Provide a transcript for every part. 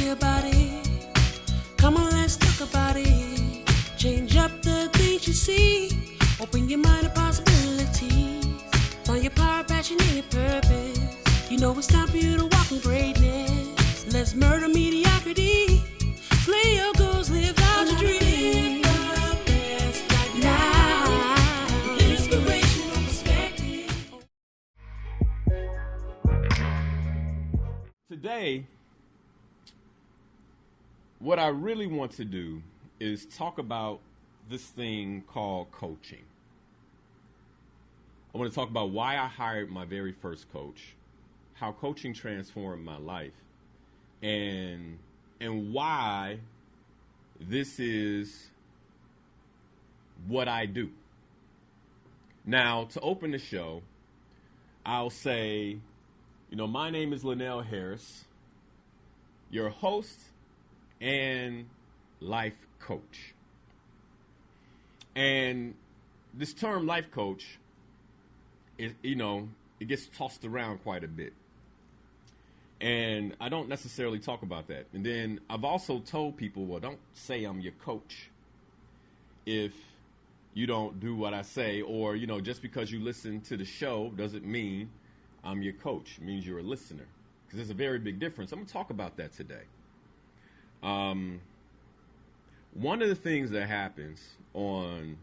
me about it. Come on, let's talk about it. Change up the things you see. Open your mind to possibilities. Find your power, passion, and your purpose. You know it's time for you to walk in greatness. Let's murder mediocrity. Slay your goals, live out your dreams. Right now. Inspirational perspective. Today, what I really want to do is talk about this thing called coaching. I want to talk about why I hired my very first coach, how coaching transformed my life, and why this is what I do. Now, to open the show, I'll say, my name is Linnell Harris, your host and life coach. And this term life coach, it gets tossed around quite a bit. And I don't necessarily talk about that. And then I've also told people, well, don't say I'm your coach if you don't do what I say, or, just because you listen to the show doesn't mean I'm your coach. It means you're a listener, because there's a very big difference. I'm going to talk about that today. One of the things that happens on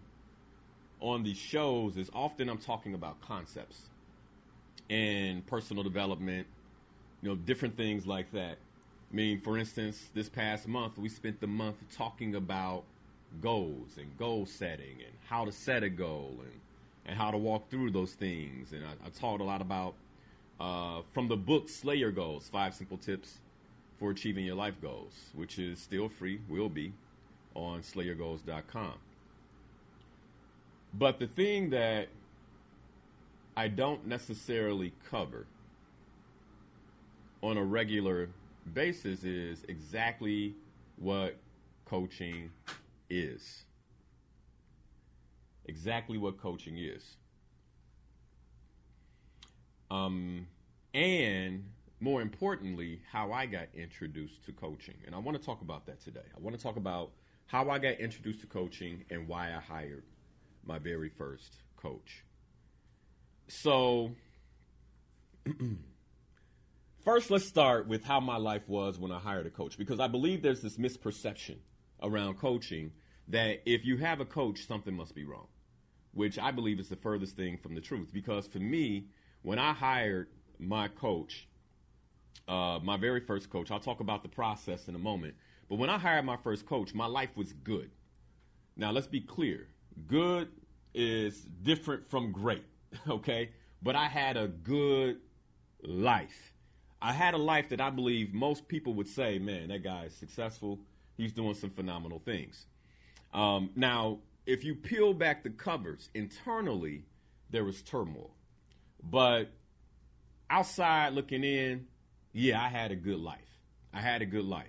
these shows is often I'm talking about concepts and personal development, different things like that. I mean, for instance, this past month, we spent the month talking about goals and goal setting and how to set a goal and how to walk through those things. And I taught a lot about, from the book Slay Your Goals, 5 Simple Tips for Achieving Your Life Goals, which is still free, will be, on slayyourgoals.com. But the thing that I don't necessarily cover on a regular basis is exactly what coaching is. Exactly what coaching is. And more importantly, how I got introduced to coaching. And I want to talk about that today. I want to talk about how I got introduced to coaching and why I hired my very first coach. So, first, let's start with how my life was when I hired a coach, because I believe there's this misperception around coaching that if you have a coach, something must be wrong, which I believe is the furthest thing from the truth. Because for me, when I hired my coach, my very first coach, I'll talk about the process in a moment, but when I hired my first coach, my life was good. Now, let's be clear. Good is different from great, okay? But I had a good life. I had a life that I believe most people would say, man, that guy is successful. He's doing some phenomenal things. Now, if you peel back the covers, internally, there was turmoil. But outside looking in, yeah, I had a good life. I had a good life.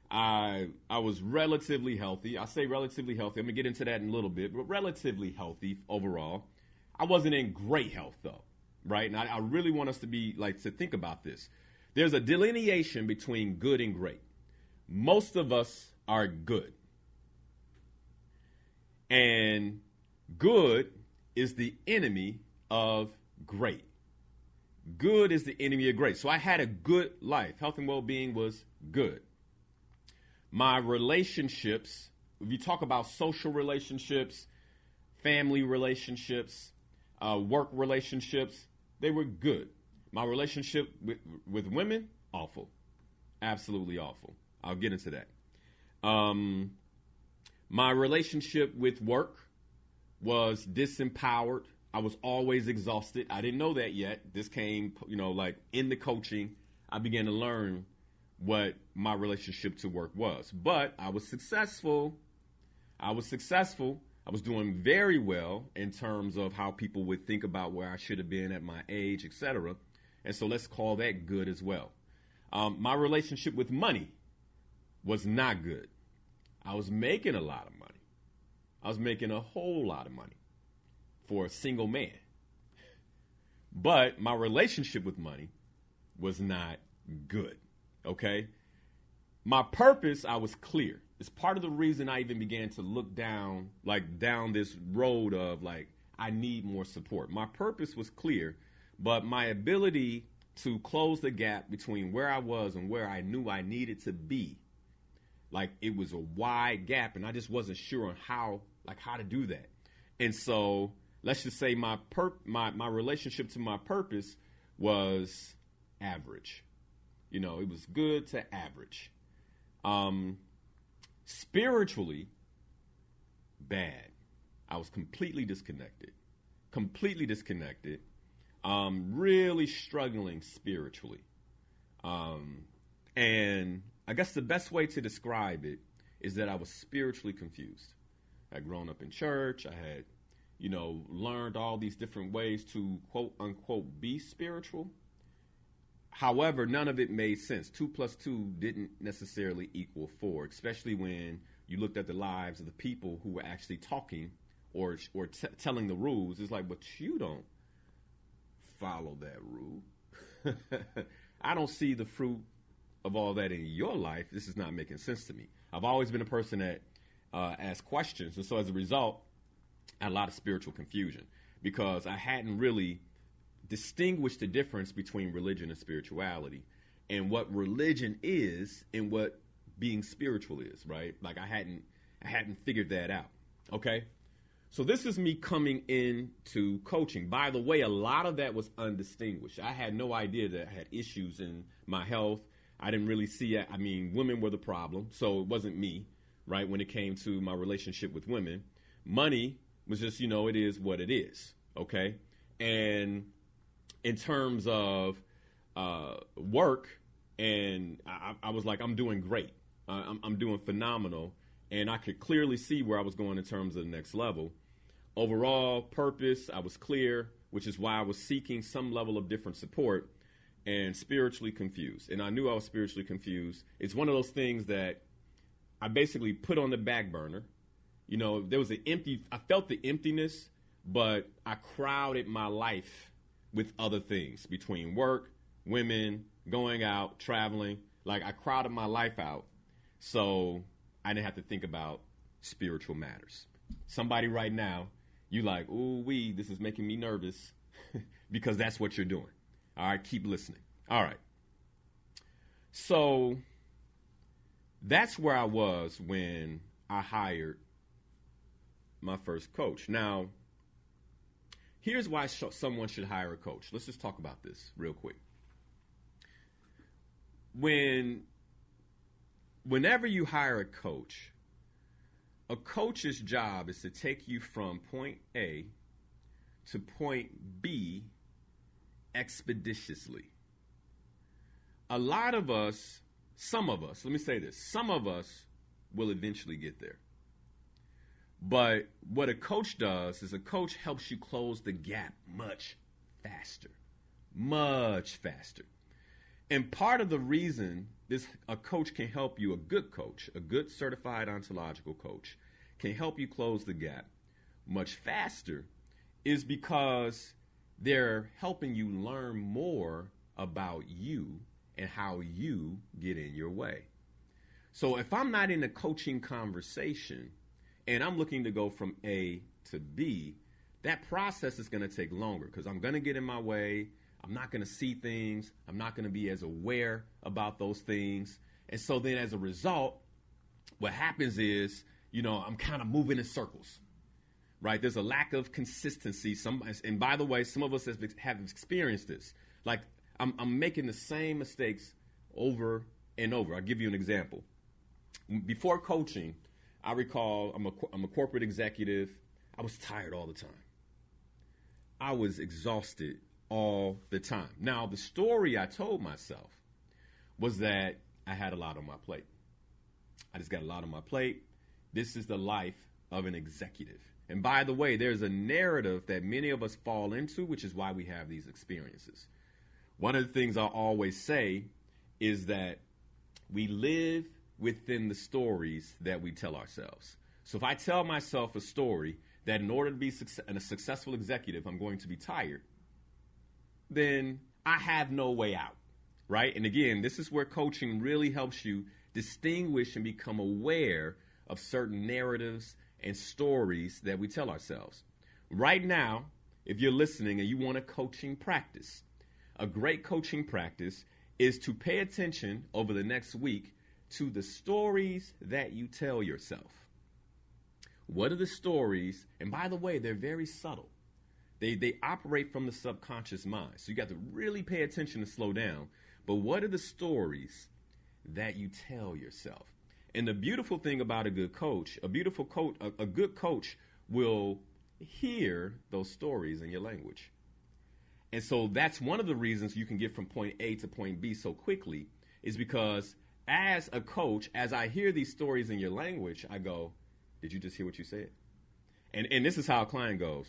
I was relatively healthy. I say relatively healthy. I'm going to get into that in a little bit, but relatively healthy overall. I wasn't in great health, though, right? And I really want us to to think about this. There's a delineation between good and great. Most of us are good. And good is the enemy of great. Good is the enemy of great. So I had a good life. Health and well-being was good. My relationships, if you talk about social relationships, family relationships, work relationships, they were good. My relationship with women, awful. Absolutely awful. I'll get into that. My relationship with work was disempowered. I was always exhausted. I didn't know that yet. This came, in the coaching, I began to learn what my relationship to work was. But I was successful. I was doing very well in terms of how people would think about where I should have been at my age, etc. And so let's call that good as well. My relationship with money was not good. I was making a lot of money. I was making a whole lot of money for a single man. But my relationship with money was not good, okay? My purpose, I was clear. It's part of the reason I even began to look down this road of I need more support. My purpose was clear, but my ability to close the gap between where I was and where I knew I needed to be, it was a wide gap, and I just wasn't sure on how to do that. And so let's just say my relationship to my purpose was average. It was good to average. Spiritually, bad. I was completely disconnected. Really struggling spiritually. And I guess the best way to describe it is that I was spiritually confused. I had grown up in church. I had, learned all these different ways to quote unquote be spiritual. However, none of it made sense. 2 + 2 didn't necessarily equal 4, especially when you looked at the lives of the people who were actually talking or telling the rules. It's but you don't follow that rule. I don't see the fruit of all that in your life. This is not making sense to me. I've always been a person that asks questions. And so as a result, I had a lot of spiritual confusion because I hadn't really distinguish the difference between religion and spirituality and what religion is and what being spiritual is, right? I hadn't figured that out. Okay. So this is me coming into coaching. By the way, a lot of that was undistinguished. I had no idea that I had issues in my health. I didn't really see it. I mean, women were the problem. So it wasn't me, right? When it came to my relationship with women, money was just, it is what it is. Okay. And in terms of work, and I was I'm doing great. I'm doing phenomenal. And I could clearly see where I was going in terms of the next level. Overall purpose, I was clear, which is why I was seeking some level of different support, and spiritually confused. And I knew I was spiritually confused. It's one of those things that I basically put on the back burner. There was I felt the emptiness, but I crowded my life with other things between work, women, going out, traveling. I crowded my life out so I didn't have to think about spiritual matters. Somebody right now, you ooh, this is making me nervous because that's what you're doing. All right, keep listening. All right. So that's where I was when I hired my first coach. Now, here's why someone should hire a coach. Let's just talk about this real quick. Whenever you hire a coach's job is to take you from point A to point B expeditiously. A lot of us, some of us will eventually get there. But what a coach does is a coach helps you close the gap much faster. And part of the reason a coach can help you, a good coach, a good certified ontological coach, can help you close the gap much faster is because they're helping you learn more about you and how you get in your way. So if I'm not in a coaching conversation and I'm looking to go from A to B, that process is going to take longer because I'm going to get in my way. I'm not going to see things. I'm not going to be as aware about those things. And so then as a result, what happens is, I'm kind of moving in circles, right? There's a lack of consistency. And by the way, some of us have experienced this. I'm making the same mistakes over and over. I'll give you an example. Before coaching, I recall I'm a corporate executive. I was tired all the time. I was exhausted all the time. Now, the story I told myself was that I had a lot on my plate. I just got a lot on my plate. This is the life of an executive. And by the way, there's a narrative that many of us fall into, which is why we have these experiences. One of the things I always say is that we live within the stories that we tell ourselves. So if I tell myself a story that in order to be a successful executive, I'm going to be tired, then I have no way out, right? And again, this is where coaching really helps you distinguish and become aware of certain narratives and stories that we tell ourselves. Right now, if you're listening and you want a coaching practice, a great coaching practice is to pay attention over the next week to the stories that you tell yourself. What are the stories? And by the way, they're very subtle. They operate from the subconscious mind. So you got to really pay attention to slow down. But what are the stories that you tell yourself? And the beautiful thing about a good coach, a good coach will hear those stories in your language. And so that's one of the reasons you can get from point A to point B so quickly, is because as a coach, as I hear these stories in your language, I go, did you just hear what you said? And this is how a client goes,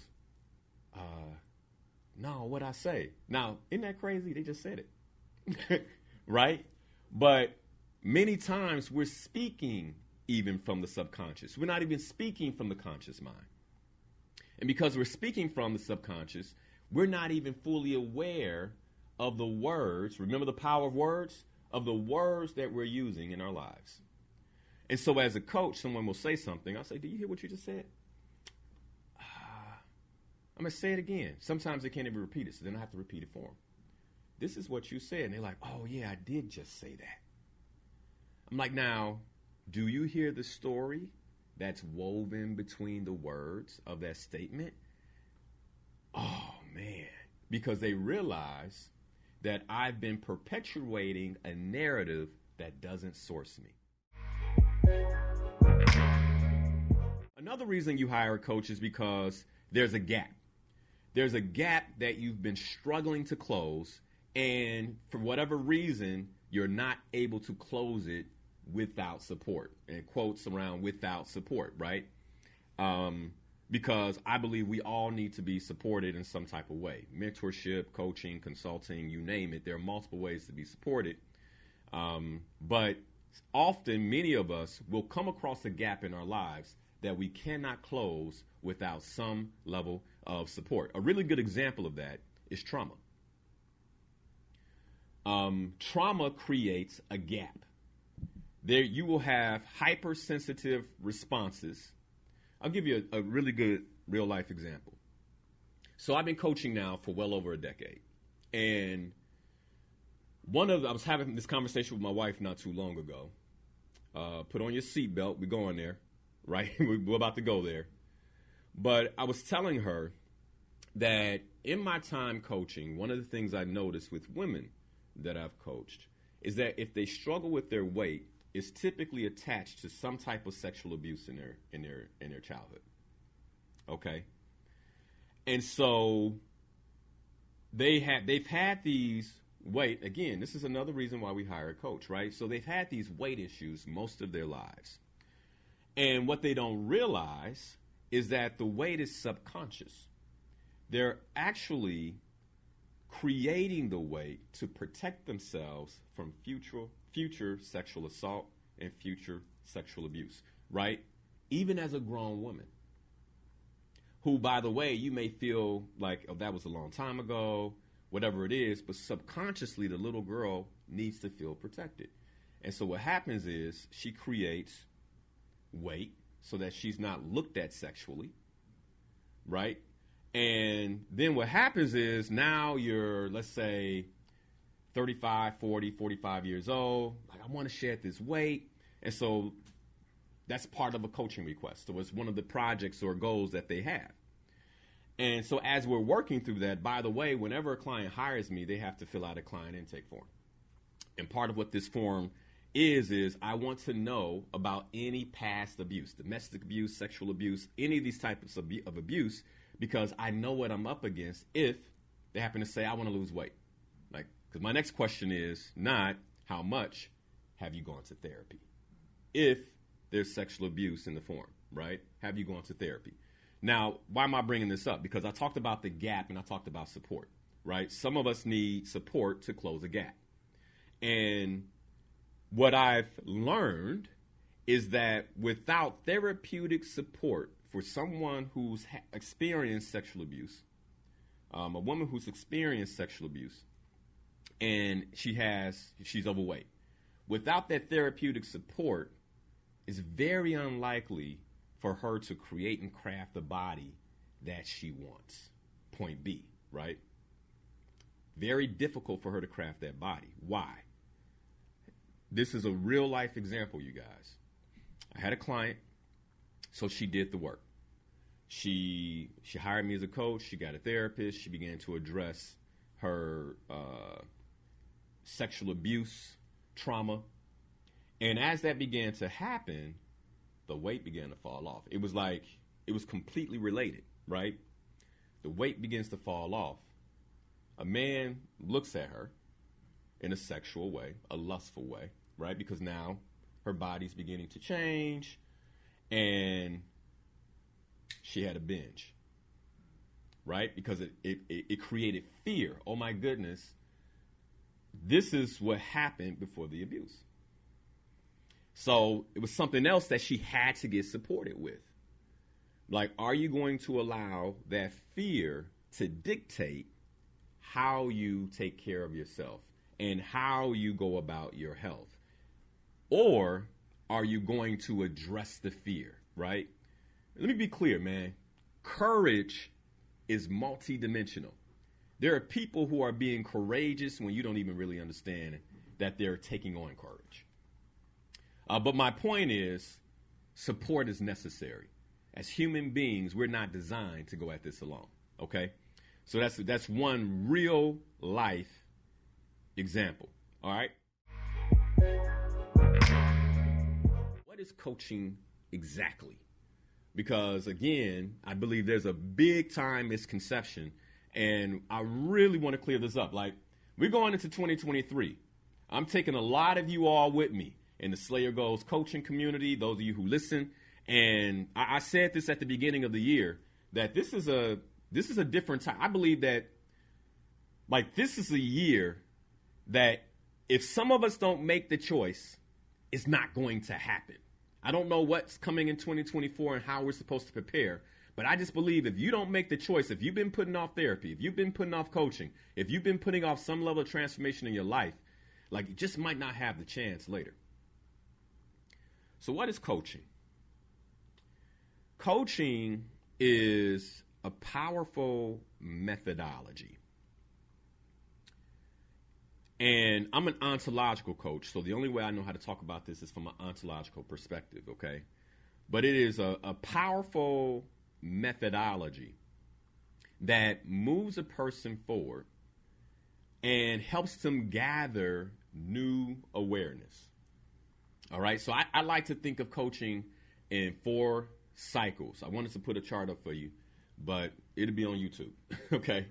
no, what'd I say? Now, isn't that crazy? They just said it, right? But many times we're speaking even from the subconscious. We're not even speaking from the conscious mind. And because we're speaking from the subconscious, we're not even fully aware of the words. Remember the power of words? Of the words that we're using in our lives. And so as a coach, someone will say something. I'll say, did you hear what you just said? I'm going to say it again. Sometimes they can't even repeat it, so then I have to repeat it for them. This is what you said. And they're like, oh, yeah, I did just say that. I'm like, now, do you hear the story that's woven between the words of that statement? Oh, man. Because they realize that I've been perpetuating a narrative that doesn't source me. Another reason you hire a coach is because there's a gap. There's a gap that you've been struggling to close, and for whatever reason, you're not able to close it without support. And quotes around without support, right? Because I believe we all need to be supported in some type of way. Mentorship, coaching, consulting, you name it. There are multiple ways to be supported. But often, many of us will come across a gap in our lives that we cannot close without some level of support. A really good example of that is trauma. Trauma creates a gap. There you will have hypersensitive responses. I'll give you a really good real life example. So I've been coaching now for well over a decade. And I was having this conversation with my wife not too long ago. Put on your seatbelt. We're going there, right? We're about to go there. But I was telling her that in my time coaching, one of the things I noticed with women that I've coached is that if they struggle with their weight, it's typically attached to some type of sexual abuse in their childhood. Okay? And so they've had these weight, again, this is another reason why we hire a coach, right? So they've had these weight issues most of their lives. And what they don't realize is that the weight is subconscious. They're actually creating the weight to protect themselves from future sexual assault and future sexual abuse, right? Even as a grown woman, who, by the way, you may feel like, oh, that was a long time ago, whatever it is, but subconsciously the little girl needs to feel protected. And so what happens is she creates weight so that she's not looked at sexually, right? And then what happens is now you're, let's say, 35, 40, 45 years old. Like, I want to shed this weight. And so that's part of a coaching request. So it's one of the projects or goals that they have. And so as we're working through that, by the way, whenever a client hires me, they have to fill out a client intake form. And part of what this form is I want to know about any past abuse, domestic abuse, sexual abuse, any of these types of abuse, because I know what I'm up against if they happen to say, I want to lose weight. Like, because my next question is not how much have you gone to therapy? If there's sexual abuse in the form, right? Have you gone to therapy? Now, why am I bringing this up? Because I talked about the gap and I talked about support, right? Some of us need support to close a gap. And what I've learned is that without therapeutic support for someone who's experienced sexual abuse, a woman who's experienced sexual abuse, and she's overweight, without that therapeutic support, it's very unlikely for her to create and craft the body that she wants. Point B, right? Very difficult for her to craft that body. Why? This is a real life example, you guys. I had a client, so she did the work. She hired me as a coach. She got a therapist. She began to address her sexual abuse, trauma. And as that began to happen, the weight began to fall off. It was like, it was completely related, right? The weight begins to fall off. A man looks at her in a sexual way, a lustful way, right? Because now her body's beginning to change and she had a binge, right? Because it created fear. Oh my goodness, this is what happened before the abuse. So it was something else that she had to get supported with. Like, are you going to allow that fear to dictate how you take care of yourself and how you go about your health? Or are you going to address the fear, right? Let me be clear, man. Courage is multidimensional. There are people who are being courageous when you don't even really understand that they're taking on courage. But my point is, support is necessary. As human beings, we're not designed to go at this alone, okay? So that's one real life example, all right? What is coaching exactly? Because, again, I believe there's a big time misconception, and I really want to clear this up. Like, we're going into 2023. I'm taking a lot of you all with me in the Slayer Goals coaching community, those of you who listen. And I said this at the beginning of the year, that this is a different time. I believe that, like, this is a year that if some of us don't make the choice, it's not going to happen. I don't know what's coming in 2024 and how we're supposed to prepare, but I just believe if you don't make the choice, if you've been putting off therapy, if you've been putting off coaching, if you've been putting off some level of transformation in your life, like, you just might not have the chance later. So what is coaching? Coaching is a powerful methodology. And I'm an ontological coach, so the only way I know how to talk about this is from an ontological perspective, okay? But it is a powerful methodology that moves a person forward and helps them gather new awareness. All right, so I like to think of coaching in 4 cycles. I wanted to put a chart up for you, but it'll be on YouTube, okay?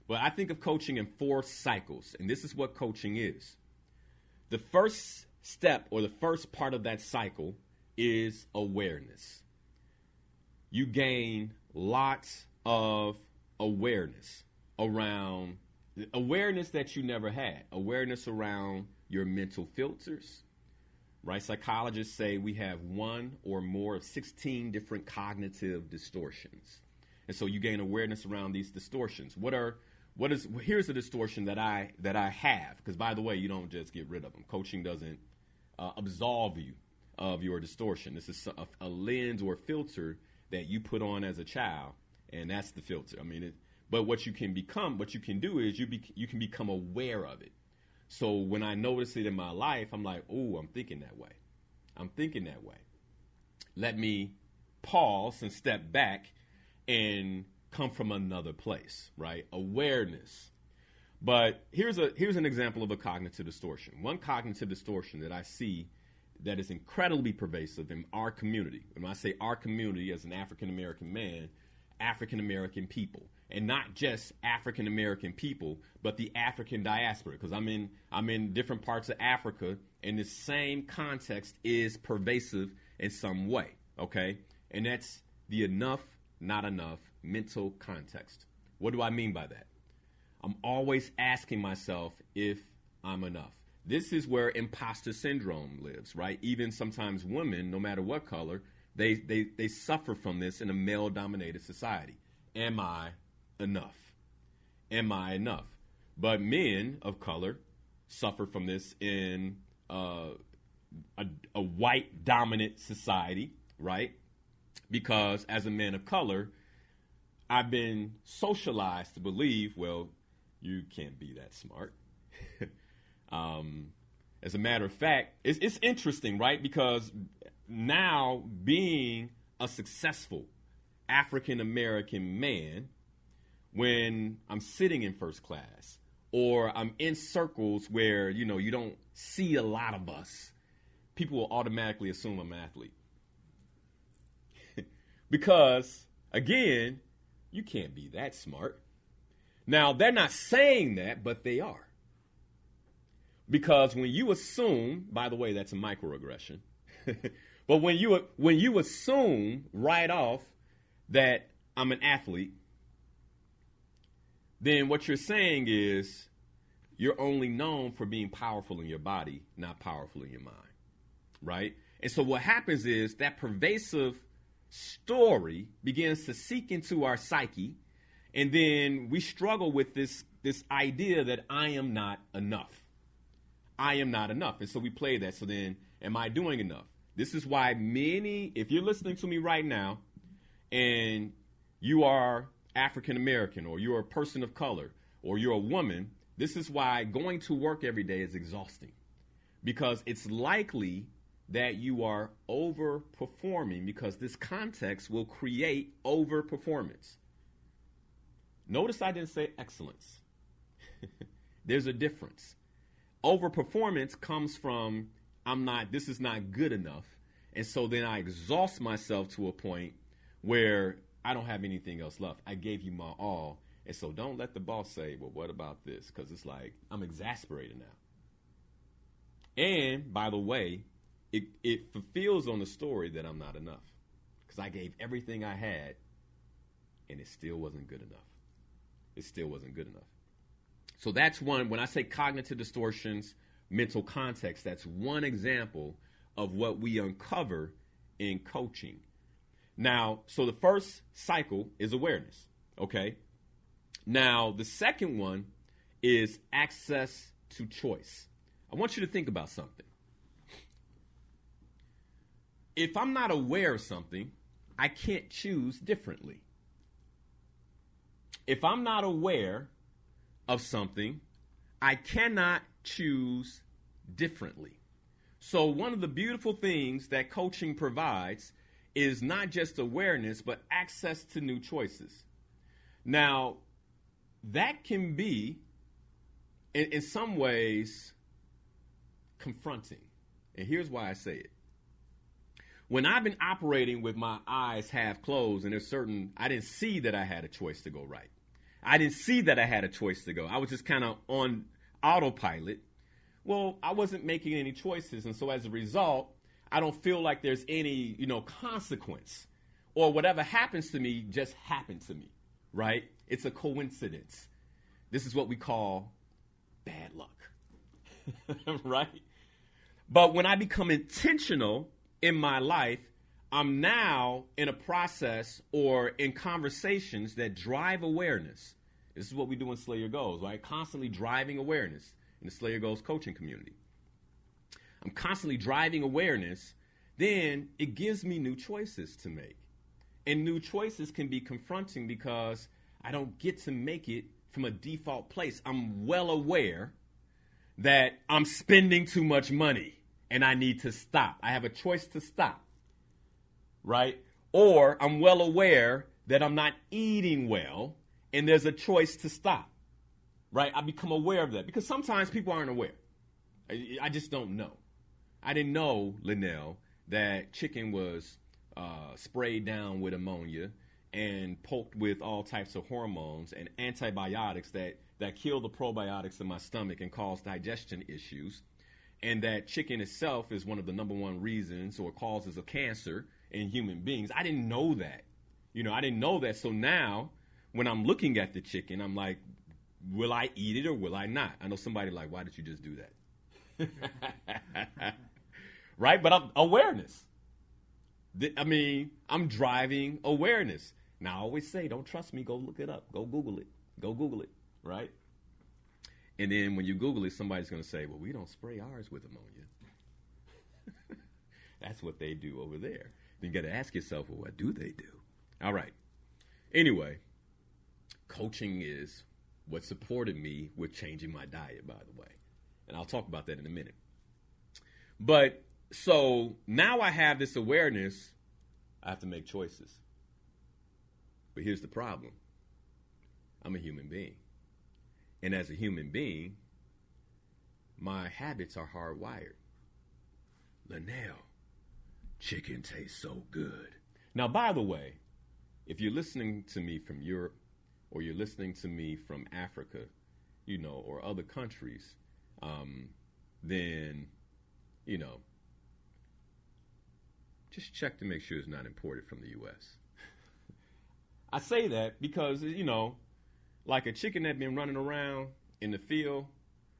But I think of coaching in 4 cycles, and this is what coaching is. The first step, or the first part of that cycle, is awareness. You gain lots of awareness around, awareness that you never had, awareness around your mental filters, right? Psychologists say we have 1 or more of 16 different cognitive distortions. And so you gain awareness around these distortions. Here's a distortion that I have, because, by the way, you don't just get rid of them. Coaching doesn't absolve you of your distortion. This is a lens or filter that you put on as a child, and that's the filter. I mean, but what you can do is you can become aware of it. So when I notice it in my life, I'm like, oh, I'm thinking that way. Let me pause and step back and come from another place, right? Awareness. But here's an example of a cognitive distortion. One cognitive distortion that I see that is incredibly pervasive in our community. And when I say our community, as an African-American man, African-American people. And not just African-American people, but the African diaspora. Because I'm in different parts of Africa, and the same context is pervasive in some way, okay? And that's the enough, not enough mental context. What do I mean by that? I'm always asking myself if I'm enough. This is where imposter syndrome lives, right? Even sometimes women, no matter what color, they suffer from this in a male-dominated society. Am I enough? Am I enough? But men of color suffer from this in a white dominant society, right? Because as a man of color, I've been socialized to believe, well, you can't be that smart. As a matter of fact, it's interesting, right? Because now being a successful African-American man, when I'm sitting in first class or I'm in circles where, you don't see a lot of us, people will automatically assume I'm an athlete. Because, again, you can't be that smart. Now, they're not saying that, but they are. Because when you assume, by the way, that's a microaggression. But when you assume right off that I'm an athlete, then what you're saying is you're only known for being powerful in your body, not powerful in your mind, right? And so what happens is that pervasive story begins to seep into our psyche, and then we struggle with this idea that I am not enough. I am not enough. And so we play that. So then, am I doing enough? This is why if you're listening to me right now, and you are African American, or you're a person of color, or you're a woman, this is why going to work every day is exhausting. Because it's likely that you are overperforming, because this context will create overperformance. Notice I didn't say excellence. There's a difference. Overperformance comes from this is not good enough. And so then I exhaust myself to a point where I don't have anything else left. I gave you my all. And so don't let the boss say, well, what about this? Because it's like, I'm exasperated now. And by the way, it fulfills on the story that I'm not enough. Because I gave everything I had, and it still wasn't good enough. It still wasn't good enough. So that's one. When I say cognitive distortions, mental context, that's one example of what we uncover in coaching. Now, so the first cycle is awareness, okay? Now, the second one is access to choice. I want you to think about something. If I'm not aware of something, I can't choose differently. If I'm not aware of something, I cannot choose differently. So one of the beautiful things that coaching provides is not just awareness, but access to new choices. Now, that can be, in some ways, confronting. And here's why I say it. When I've been operating with my eyes half closed, and I didn't see that I had a choice to go right. I didn't see that I had a choice to go. I was just kind of on autopilot. Well, I wasn't making any choices. And so as a result, I don't feel like there's any, consequence, or whatever happens to me just happened to me, right? It's a coincidence. This is what we call bad luck, right? But when I become intentional in my life, I'm now in a process or in conversations that drive awareness. This is what we do in Slay Your Goals, right? Constantly driving awareness in the Slay Your Goals coaching community. I'm constantly driving awareness. Then it gives me new choices to make. And new choices can be confronting because I don't get to make it from a default place. I'm well aware that I'm spending too much money and I need to stop. I have a choice to stop. Right? Or I'm well aware that I'm not eating well, and there's a choice to stop. Right? I become aware of that because sometimes people aren't aware. I just don't know. I didn't know, Linnell, that chicken was sprayed down with ammonia and poked with all types of hormones and antibiotics that kill the probiotics in my stomach and cause digestion issues, and that chicken itself is one of the number one reasons or causes of cancer in human beings. I didn't know that. I didn't know that. So now when I'm looking at the chicken, I'm like, will I eat it or will I not? I know somebody like, why did you just do that? Right? But awareness. I'm driving awareness. Now, I always say, don't trust me. Go look it up. Go Google it. Right? And then when you Google it, somebody's going to say, well, we don't spray ours with ammonia. That's what they do over there. Then you got to ask yourself, well, what do they do? All right. Anyway, coaching is what supported me with changing my diet, by the way. And I'll talk about that in a minute. But so now I have this awareness. I have to make choices. But here's the problem. I'm a human being. And as a human being, my habits are hardwired. Linnell, chicken tastes so good. Now, by the way, if you're listening to me from Europe or you're listening to me from Africa, you know, or other countries, then, you know, just check to make sure it's not imported from the U.S. I say that because, you know, like a chicken that been running around in the field.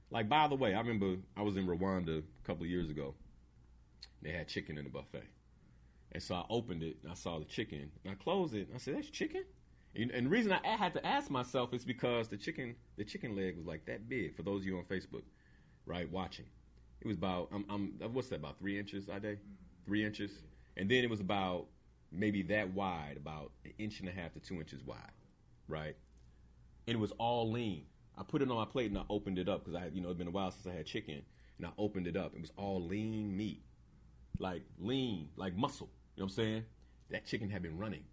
Like, by the way, I remember I was in Rwanda a couple of years ago. They had chicken in the buffet. And so I opened it, and I saw the chicken. And I closed it, and I said, that's chicken? And the reason I had to ask myself is because the chicken leg was like that big, for those of you on Facebook, right, watching. It was about, what's that, about 3 inches, Ade? 3 inches? And then it was about maybe that wide, about 1.5 inches to 2 inches wide, right? And it was all lean. I put it on my plate and I opened it up because it'd been a while since I had chicken, and I opened it up. It was all lean meat, like lean, like muscle. You know what I'm saying? That chicken had been running.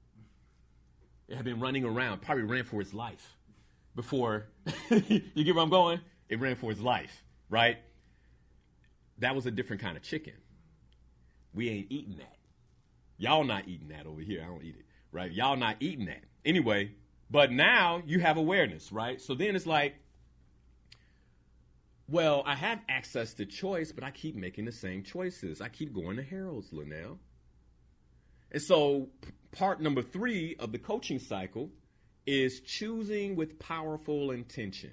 It had been running around, probably ran for its life before, you get where I'm going? It ran for its life, right? That was a different kind of chicken. We ain't eating that. Y'all not eating that over here. I don't eat it, right? Y'all not eating that. Anyway, but now you have awareness, right? So then it's like, well, I have access to choice, but I keep making the same choices. I keep going to Harold's, Linnell. And so part number 3 of the coaching cycle is choosing with powerful intention.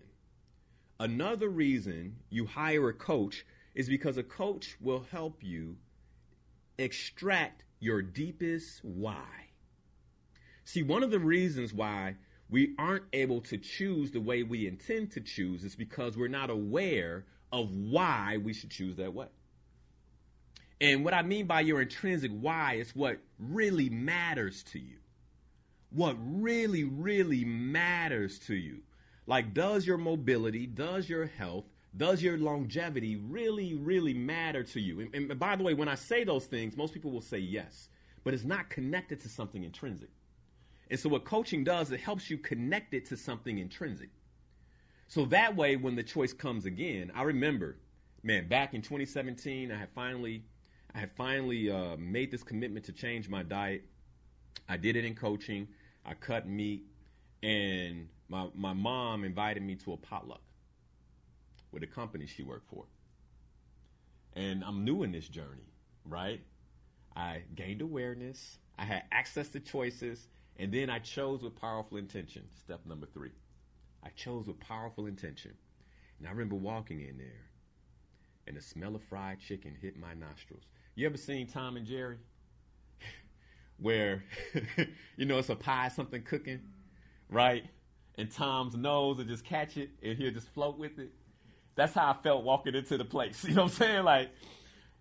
Another reason you hire a coach is because a coach will help you extract your deepest why. See, one of the reasons why we aren't able to choose the way we intend to choose is because we're not aware of why we should choose that way. And what I mean by your intrinsic why is what really matters to you. What really, really matters to you. Like, does your mobility, does your health, does your longevity really, really matter to you? And by the way, when I say those things, most people will say yes, but it's not connected to something intrinsic. And so what coaching does, it helps you connect it to something intrinsic. So that way, when the choice comes again, I remember, man, back in 2017, I had finally made this commitment to change my diet. I did it in coaching. I cut meat, and my mom invited me to a potluck with a company she worked for. And I'm new in this journey, right? I gained awareness. I had access to choices. And then I chose with powerful intention. Step number 3. I chose with powerful intention. And I remember walking in there, and the smell of fried chicken hit my nostrils. You ever seen Tom and Jerry? Where, it's a pie, something cooking, right? And Tom's nose will just catch it, and he'll just float with it. That's how I felt walking into the place. You know what I'm saying? Like,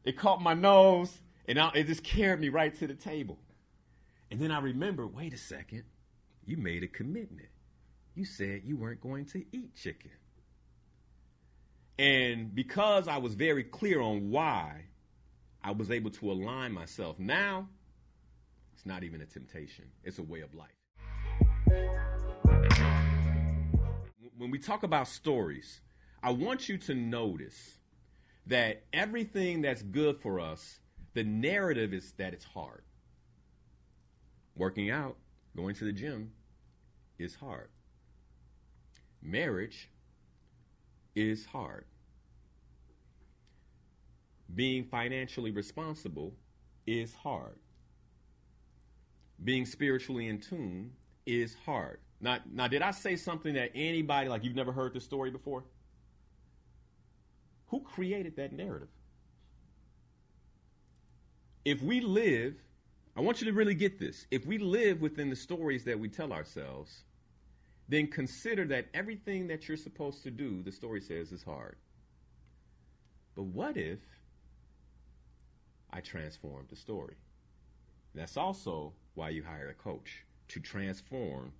it caught my nose, and it just carried me right to the table. And then I remember, wait a second, you made a commitment. You said you weren't going to eat chicken. And because I was very clear on why, I was able to align myself. Now, it's not even a temptation. It's a way of life. When we talk about stories, I want you to notice that everything that's good for us, the narrative is that it's hard. Working out, going to the gym is hard. Marriage is hard. Being financially responsible is hard. Being spiritually in tune is hard. Now, did I say something that anybody, like, you've never heard this story before? Who created that narrative? If we live, I want you to really get this. If we live within the stories that we tell ourselves, then consider that everything that you're supposed to do, the story says, is hard. But what if I transformed the story? That's also why you hire a coach, to transform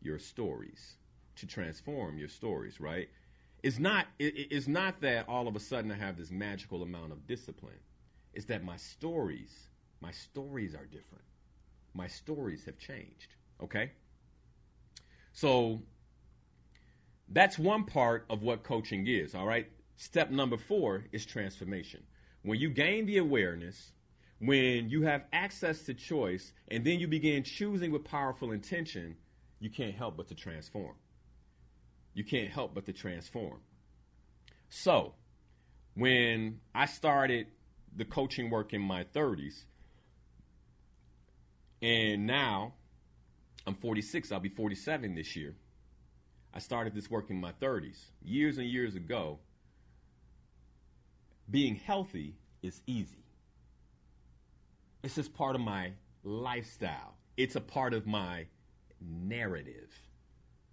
your stories. To transform your stories, right? It's not that all of a sudden I have this magical amount of discipline. It's that my stories are different. My stories have changed, okay? So that's one part of what coaching is, all right? Step number 4 is transformation. When you gain the awareness, when you have access to choice, and then you begin choosing with powerful intention, you can't help but to transform. You can't help but to transform. So when I started the coaching work in my 30s, and now I'm 46, I'll be 47 this year. I started this work in my 30s. Years and years ago, being healthy is easy. It's just part of my lifestyle. It's a part of my narrative.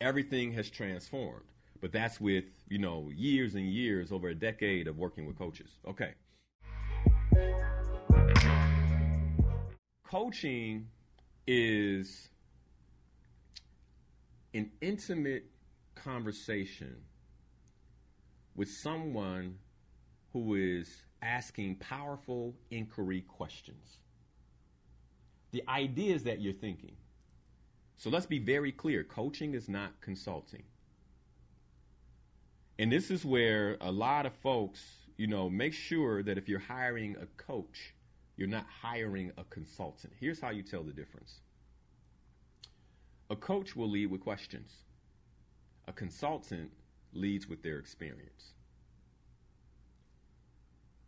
Everything has transformed. But that's with, years and years, over a decade of working with coaches. Okay. Coaching is an intimate conversation with someone who is asking powerful inquiry questions. The ideas that you're thinking. So let's be very clear. Coaching is not consulting. And this is where a lot of folks, make sure that if you're hiring a coach, you're not hiring a consultant. Here's how you tell the difference. A coach will lead with questions. A consultant leads with their experience.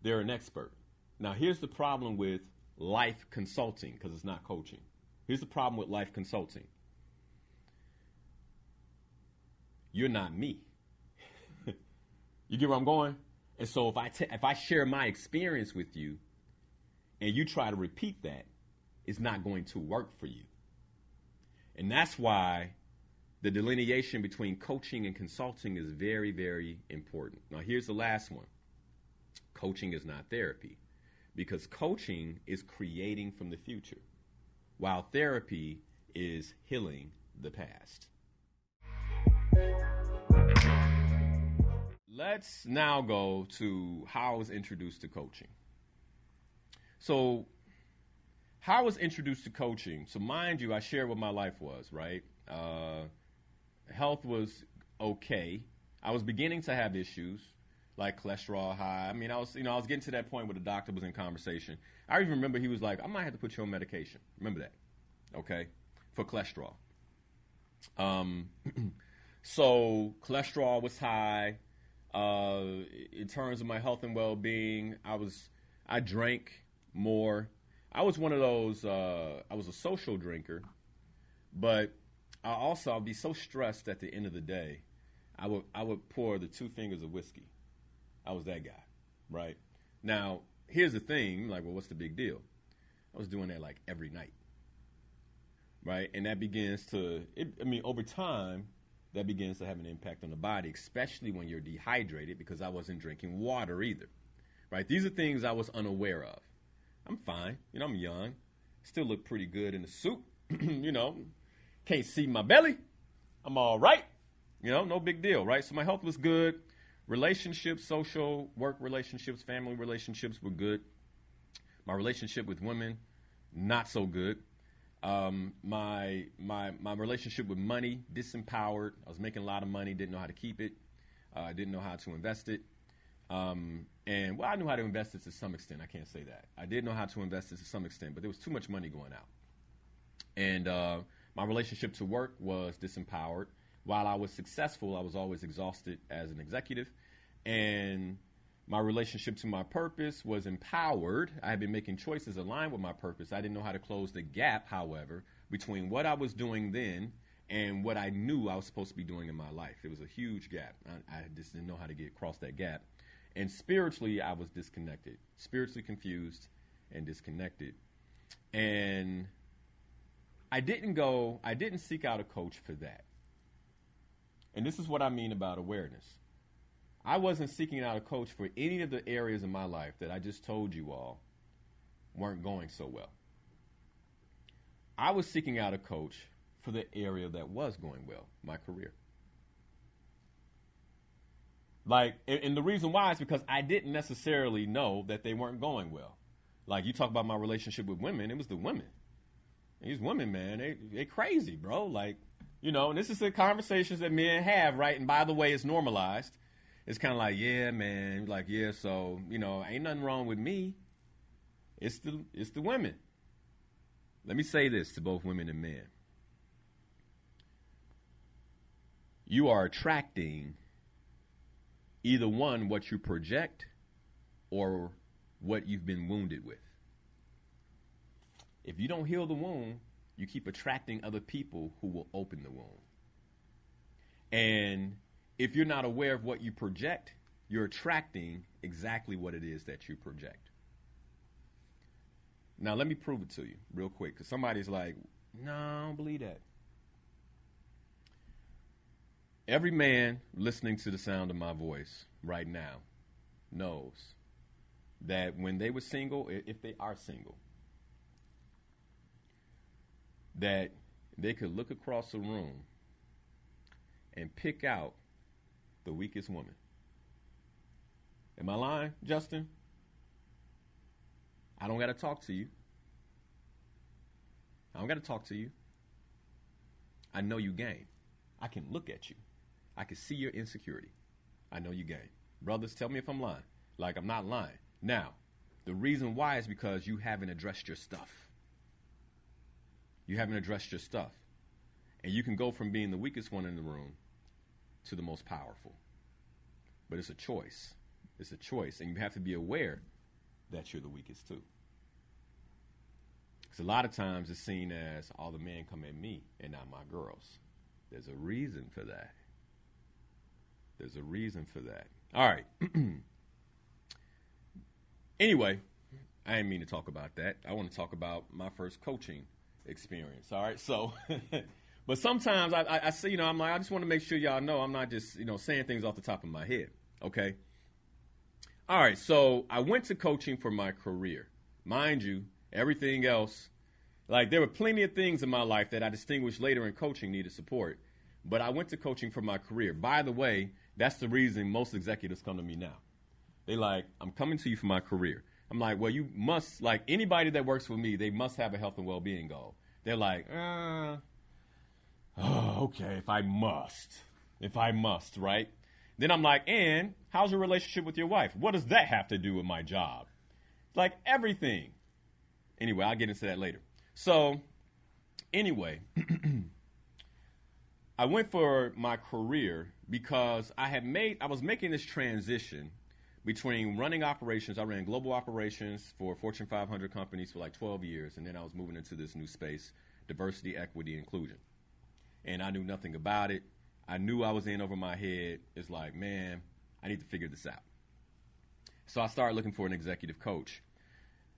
They're an expert. Now, here's the problem with life consulting, because it's not coaching. Here's the problem with life consulting. You're not me. You get where I'm going? And so if I share my experience with you and you try to repeat that, it's not going to work for you. And that's why the delineation between coaching and consulting is very, very important. Now, here's the last one. Coaching is not therapy, because coaching is creating from the future, while therapy is healing the past. Let's now go to how I was introduced to coaching. So, how I was introduced to coaching, so mind you, I shared what my life was, right? Health was okay. I was beginning to have issues, like cholesterol high. I mean, I was getting to that point where the doctor was in conversation. I even remember he was like, I might have to put you on medication. Remember that, okay, for cholesterol. So cholesterol was high. In terms of my health and well-being, I drank more. I was one of those, I was a social drinker, but I'd be so stressed at the end of the day, I would pour the 2 fingers of whiskey. I was that guy, right? Now, here's the thing, like, well, what's the big deal? I was doing that like every night, right? And that begins to, over time, that begins to have an impact on the body, especially when you're dehydrated, because I wasn't drinking water either, right? These are things I was unaware of. I'm fine. I'm young. Still look pretty good in the suit. Can't see my belly. I'm all right. No big deal, right? So my health was good. Relationships, social, work relationships, family relationships were good. My relationship with women, not so good. My relationship with money, disempowered. I was making a lot of money, didn't know how to keep it. Didn't know how to invest it. I knew how to invest it to some extent. I can't say that. I did know how to invest it to some extent, but there was too much money going out. And my relationship to work was disempowered. While I was successful, I was always exhausted as an executive. And my relationship to my purpose was empowered. I had been making choices aligned with my purpose. I didn't know how to close the gap, however, between what I was doing then and what I knew I was supposed to be doing in my life. It was a huge gap. I just didn't know how to get across that gap. And spiritually, I was disconnected, spiritually confused and disconnected. And I didn't seek out a coach for that. And this is what I mean about awareness. I wasn't seeking out a coach for any of the areas in my life that I just told you all weren't going so well. I was seeking out a coach for the area that was going well, my career. Like, and the reason why is because I didn't necessarily know that they weren't going well. Like, you talk about my relationship with women, it was the women. These women, man, they crazy, bro. Like, you know, and this is the conversations that men have, right? And by the way, it's normalized. It's kind of like, yeah, man, like, yeah, so, you know, ain't nothing wrong with me. It's the women. Let me say this to both women and men. You are attracting either one, what you project, or what you've been wounded with. If you don't heal the wound, you keep attracting other people who will open the wound. And if you're not aware of what you project, you're attracting exactly what it is that you project. Now, let me prove it to you real quick, because somebody's like, no, I don't believe that. Every man listening to the sound of my voice right now knows that when they were single, if they are single, that they could look across the room and pick out the weakest woman. Am I lying, Justin? I don't got to talk to you. I don't got to talk to you. I know you game. I can look at you. I can see your insecurity. I know you game. Brothers, tell me if I'm lying. Like, I'm not lying. Now, the reason why is because you haven't addressed your stuff. You haven't addressed your stuff. And you can go from being the weakest one in the room to the most powerful. But it's a choice. It's a choice. And you have to be aware that you're the weakest too. Because a lot of times it's seen as, all the men come at me and not my girls. There's a reason for that. There's a reason for that. All right. Anyway, I didn't mean to talk about that. I want to talk about my first coaching experience. All right. So, but sometimes I see, you know, I'm like, I just want to make sure y'all know I'm not just, you know, saying things off the top of my head. Okay. All right. So I went to coaching for my career. Mind you, everything else, like there were plenty of things in my life that I distinguished later in coaching needed support. But I went to coaching for my career. By the way, that's the reason most executives come to me now. They like, I'm coming to you for my career. I'm like, well, you must, like anybody that works with me, they must have a health and well-being goal. They're like, okay, if I must, right? Then I'm like, and how's your relationship with your wife? What does that have to do with my job? Like everything. Anyway, I'll get into that later. So anyway, I went for my career because I was making this transition between running operations. I ran global operations for Fortune 500 companies for like 12 years, and then I was moving into this new space, diversity, equity, inclusion. And I knew nothing about it. I knew I was in over my head. It's like, man, I need to figure this out. So I started looking for an executive coach.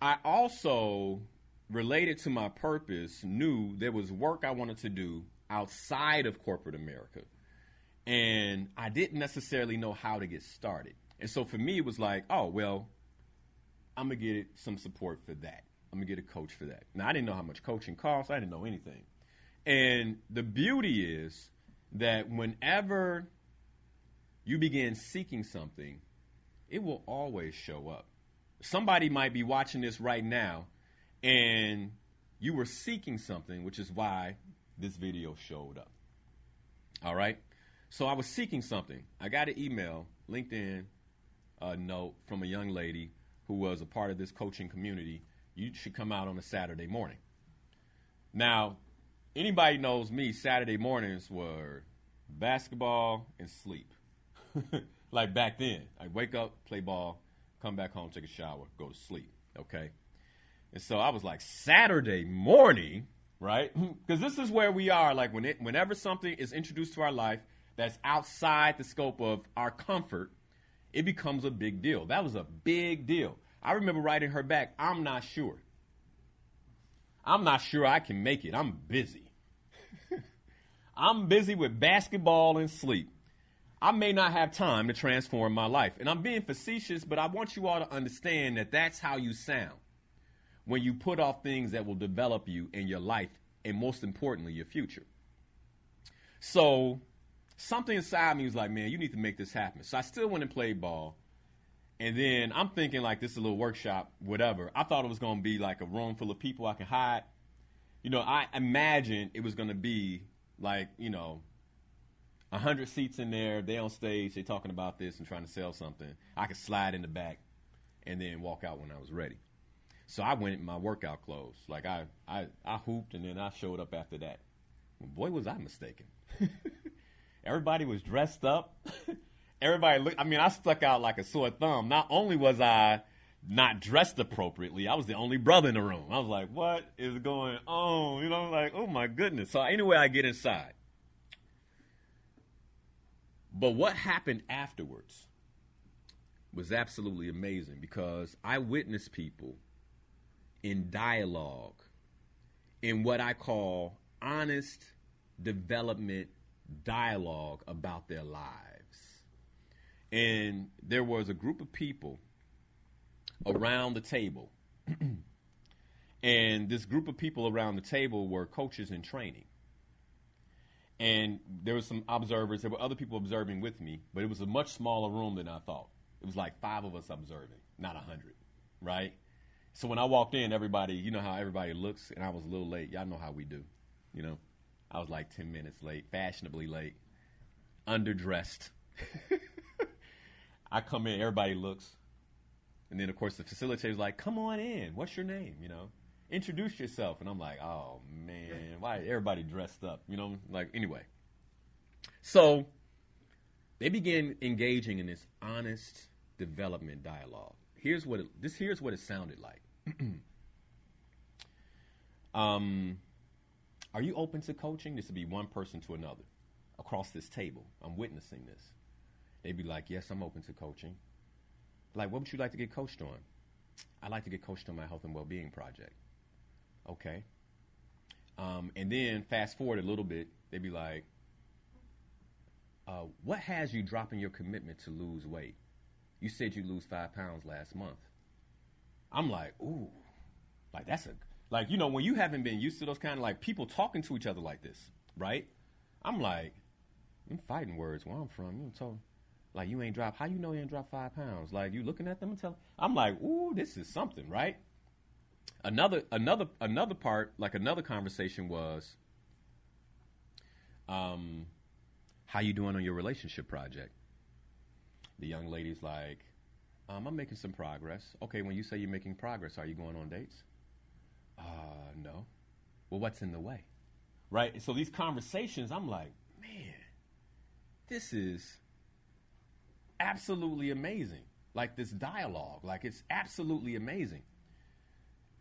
I also, related to my purpose, knew there was work I wanted to do outside of corporate America. And I didn't necessarily know how to get started. And so for me, it was like, oh, well, I'm going to get some support for that. I'm going to get a coach for that. Now, I didn't know how much coaching costs. I didn't know anything. And the beauty is that whenever you begin seeking something, it will always show up. Somebody might be watching this right now, and you were seeking something, which is why this video showed up. All right? So I was seeking something. I got an email, LinkedIn note from a young lady who was a part of this coaching community. You should come out on a Saturday morning. Now, anybody knows me, Saturday mornings were basketball and sleep. Like back then, I'd wake up, play ball, come back home, take a shower, go to sleep, okay? And so I was like, Saturday morning, right? Because this is where we are, like whenever something is introduced to our life that's outside the scope of our comfort, it becomes a big deal. That was a big deal. I remember writing her back, I'm not sure. I'm not sure I can make it. I'm busy. I'm busy with basketball and sleep. I may not have time to transform my life. And I'm being facetious, but I want you all to understand that that's how you sound when you put off things that will develop you in your life and, most importantly, your future. So something inside me was like, man, you need to make this happen. So I still went and played ball. And then I'm thinking like this is a little workshop, whatever. I thought it was going to be like a room full of people I can hide. You know, I imagined it was going to be like, 100 seats in there. They on stage. They talking about this and trying to sell something. I could slide in the back and then walk out when I was ready. So I went in my workout clothes. Like I hooped and then I showed up after that. Boy, was I mistaken. Everybody was dressed up. Everybody looked, I stuck out like a sore thumb. Not only was I not dressed appropriately, I was the only brother in the room. I was like, what is going on? Like, oh my goodness. So anyway, I get inside. But what happened afterwards was absolutely amazing because I witnessed people in dialogue, in what I call honest development dialogue about their lives. And there was a group of people around the table. And this group of people around the table were coaches in training. And there were some observers. There were other people observing with me, but it was a much smaller room than I thought. It was like 5 of us observing, not 100, right? So when I walked in, everybody, you know how everybody looks, and I was a little late. Y'all know how we do, I was like 10 minutes late, fashionably late, underdressed. I come in, everybody looks. And then, of course, the facilitator's like, come on in. What's your name, Introduce yourself. And I'm like, oh, man, why everybody dressed up, anyway. So they began engaging in this honest development dialogue. Here's what it sounded like. Are you open to coaching? This would be one person to another across this table. I'm witnessing this. They'd be like, yes, I'm open to coaching. Like, what would you like to get coached on? I'd like to get coached on my health and well-being project. Okay. And then fast forward a little bit, they'd be like, what has you dropping your commitment to lose weight? You said you lose 5 pounds last month. I'm like, ooh, like when you haven't been used to those kind of like people talking to each other like this, right? I'm like, I'm fighting words where I'm from. Like you ain't dropped, how you know you ain't dropped 5 pounds? Like you looking at them and I'm like, ooh, this is something, right? Another part, like another conversation was, how you doing on your relationship project? The young lady's like, I'm making some progress. Okay, when you say you're making progress, are you going on dates? No. Well, what's in the way? Right? So these conversations, I'm like, man, this is absolutely amazing. Like this dialogue, like it's absolutely amazing.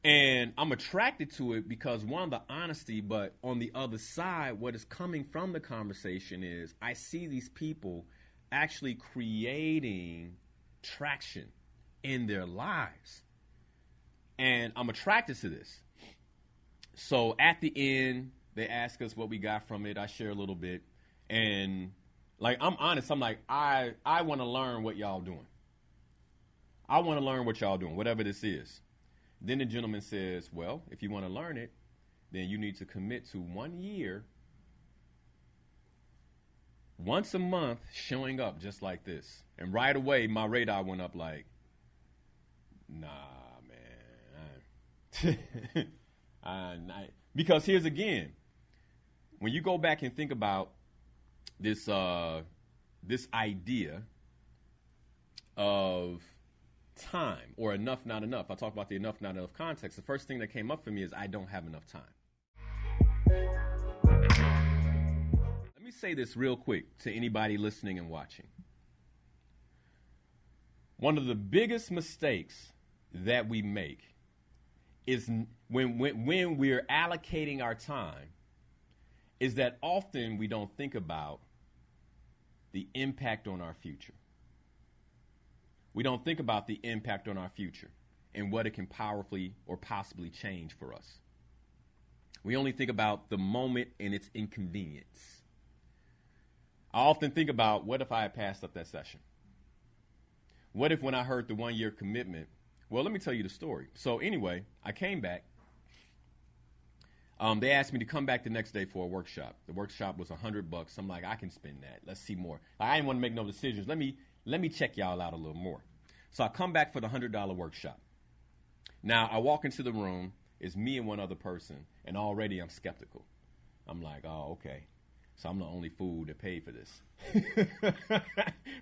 And I'm attracted to it because one, the honesty, but on the other side, what is coming from the conversation is I see these people actually creating traction in their lives. And I'm attracted to this. So at the end, they ask us what we got from it. I share a little bit. And like, I'm honest. I'm like, I want to learn what y'all doing. I want to learn what y'all doing, whatever this is. Then the gentleman says, well, if you want to learn it, then you need to commit to 1 year, once a month, showing up just like this. And right away, my radar went up like, nah, man. Because here's again, when you go back and think about this idea of time or enough, not enough. I talk about the enough, not enough context. The first thing that came up for me is I don't have enough time. Let me say this real quick to anybody listening and watching. One of the biggest mistakes that we make is when we're allocating our time is that often we don't think about the impact on our future. We don't think about the impact on our future and what it can powerfully or possibly change for us. We only think about the moment and its inconvenience. I often think about, what if I had passed up that session? What if when I heard the 1 year commitment, well, let me tell you the story. So anyway, I came back. They asked me to come back the next day for a workshop. The workshop was $100. I'm like, I can spend that. Let's see more. I didn't want to make no decisions. Let me check y'all out a little more. So I come back for the $100 workshop. Now, I walk into the room. It's me and one other person, and already I'm skeptical. I'm like, oh, okay. So I'm the only fool that paid for this.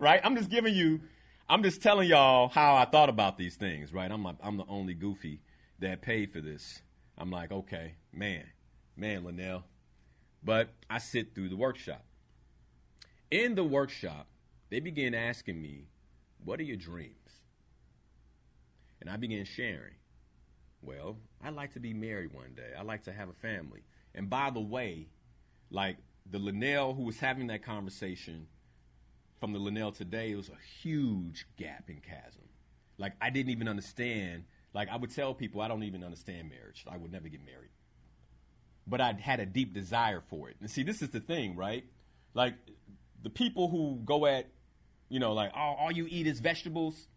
Right? I'm just telling y'all how I thought about these things, right? I'm the only goofy that paid for this. I'm like, okay, man, Linnell. But I sit through the workshop. In the workshop, they began asking me, what are your dreams? And I began sharing. Well, I'd like to be married one day. I'd like to have a family. And by the way, like the Linnell who was having that conversation from the Linnell today, it was a huge gap and chasm. Like I didn't even understand. Like I would tell people I don't even understand marriage. I would never get married. But I had a deep desire for it. And see, this is the thing, right? Like the people who go at, like, oh, all you eat is vegetables,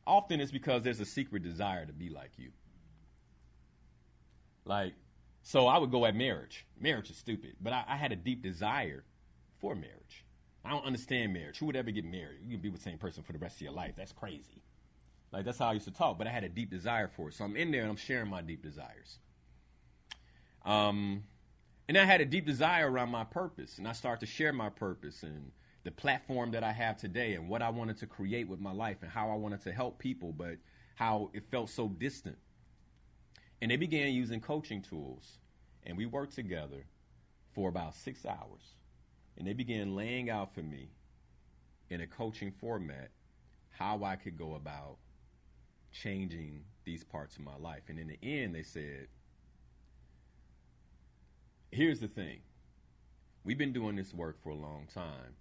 often it's because there's a secret desire to be like you. Like, so I would go at marriage. Marriage is stupid. But I had a deep desire for marriage. I don't understand marriage. Who would ever get married? You can be with the same person for the rest of your life. That's crazy. Like, that's how I used to talk. But I had a deep desire for it. So I'm in there and I'm sharing my deep desires. And I had a deep desire around my purpose. And I started to share my purpose and the platform that I have today and what I wanted to create with my life and how I wanted to help people, but how it felt so distant. And they began using coaching tools. And we worked together for about 6 hours. And they began laying out for me in a coaching format how I could go about changing these parts of my life. And in the end, they said, here's the thing. We've been doing this work for a long time.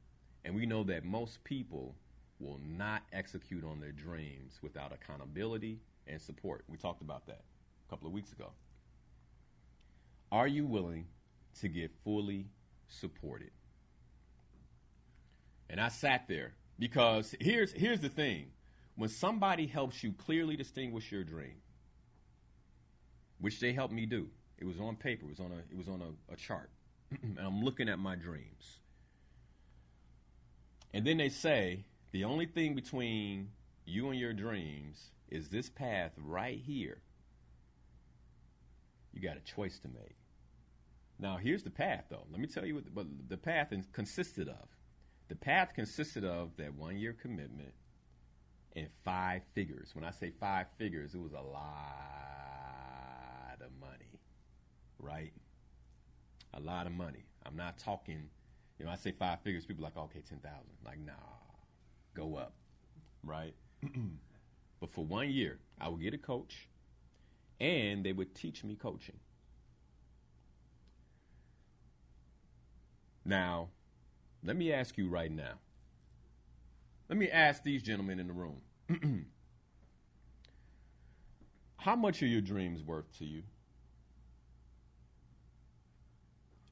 And we know that most people will not execute on their dreams without accountability and support. We talked about that a couple of weeks ago. Are you willing to get fully supported? And I sat there because here's the thing. When somebody helps you clearly distinguish your dream, which they helped me do, it was on paper, it was on a chart, and I'm looking at my dreams. And then they say, the only thing between you and your dreams is this path right here. You got a choice to make. Now, here's the path, though. Let me tell you what the path consisted of. The path consisted of that 1 year commitment and 5 figures. When I say 5 figures, it was a lot of money, right? A lot of money. I'm not talking, I say 5 figures, people are like, okay, 10,000. Like, nah, go up, right? But for 1 year, I would get a coach, and they would teach me coaching. Now, let me ask you right now. Let me ask these gentlemen in the room. How much are your dreams worth to you?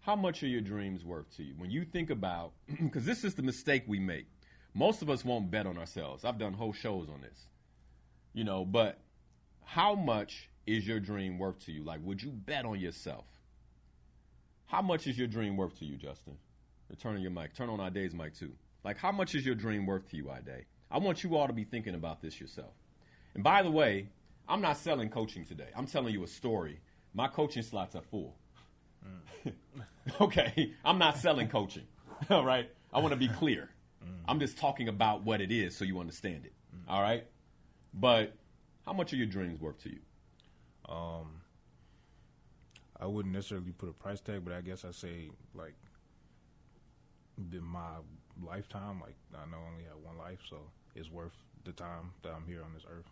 How much are your dreams worth to you? When you think about, because this is the mistake we make. Most of us won't bet on ourselves. I've done whole shows on this. But how much is your dream worth to you? Like, would you bet on yourself? How much is your dream worth to you, Justin? Turn on your mic. Turn on Ide's mic, too. Like, how much is your dream worth to you, Ide? I want you all to be thinking about this yourself. And by the way, I'm not selling coaching today. I'm telling you a story. My coaching slots are full. Okay, I'm not selling coaching. All right? I want to be clear. I'm just talking about what it is so you understand it. All right? But how much are your dreams worth to you? I wouldn't necessarily put a price tag, but I guess I say, like, my lifetime, like, I know I only have one life, so it's worth the time that I'm here on this earth.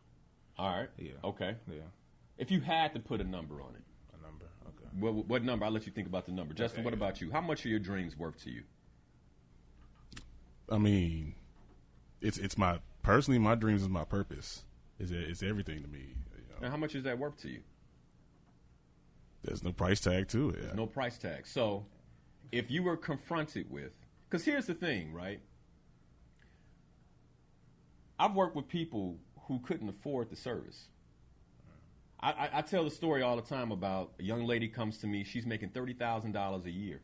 All right. Yeah. Okay. Yeah. If you had to put a number on it. A number, okay. What number? I'll let you think about the number. Justin, what about you? How much are your dreams worth to you? I mean, it's my dreams is my purpose. It's everything to me. Now, how much is that worth to you? There's no price tag to it. There's no price tag. So, if you were confronted with, Because here's the thing, right? I've worked with people who couldn't afford the service. I tell the story all the time about a young lady comes to me. She's making $30,000 a year.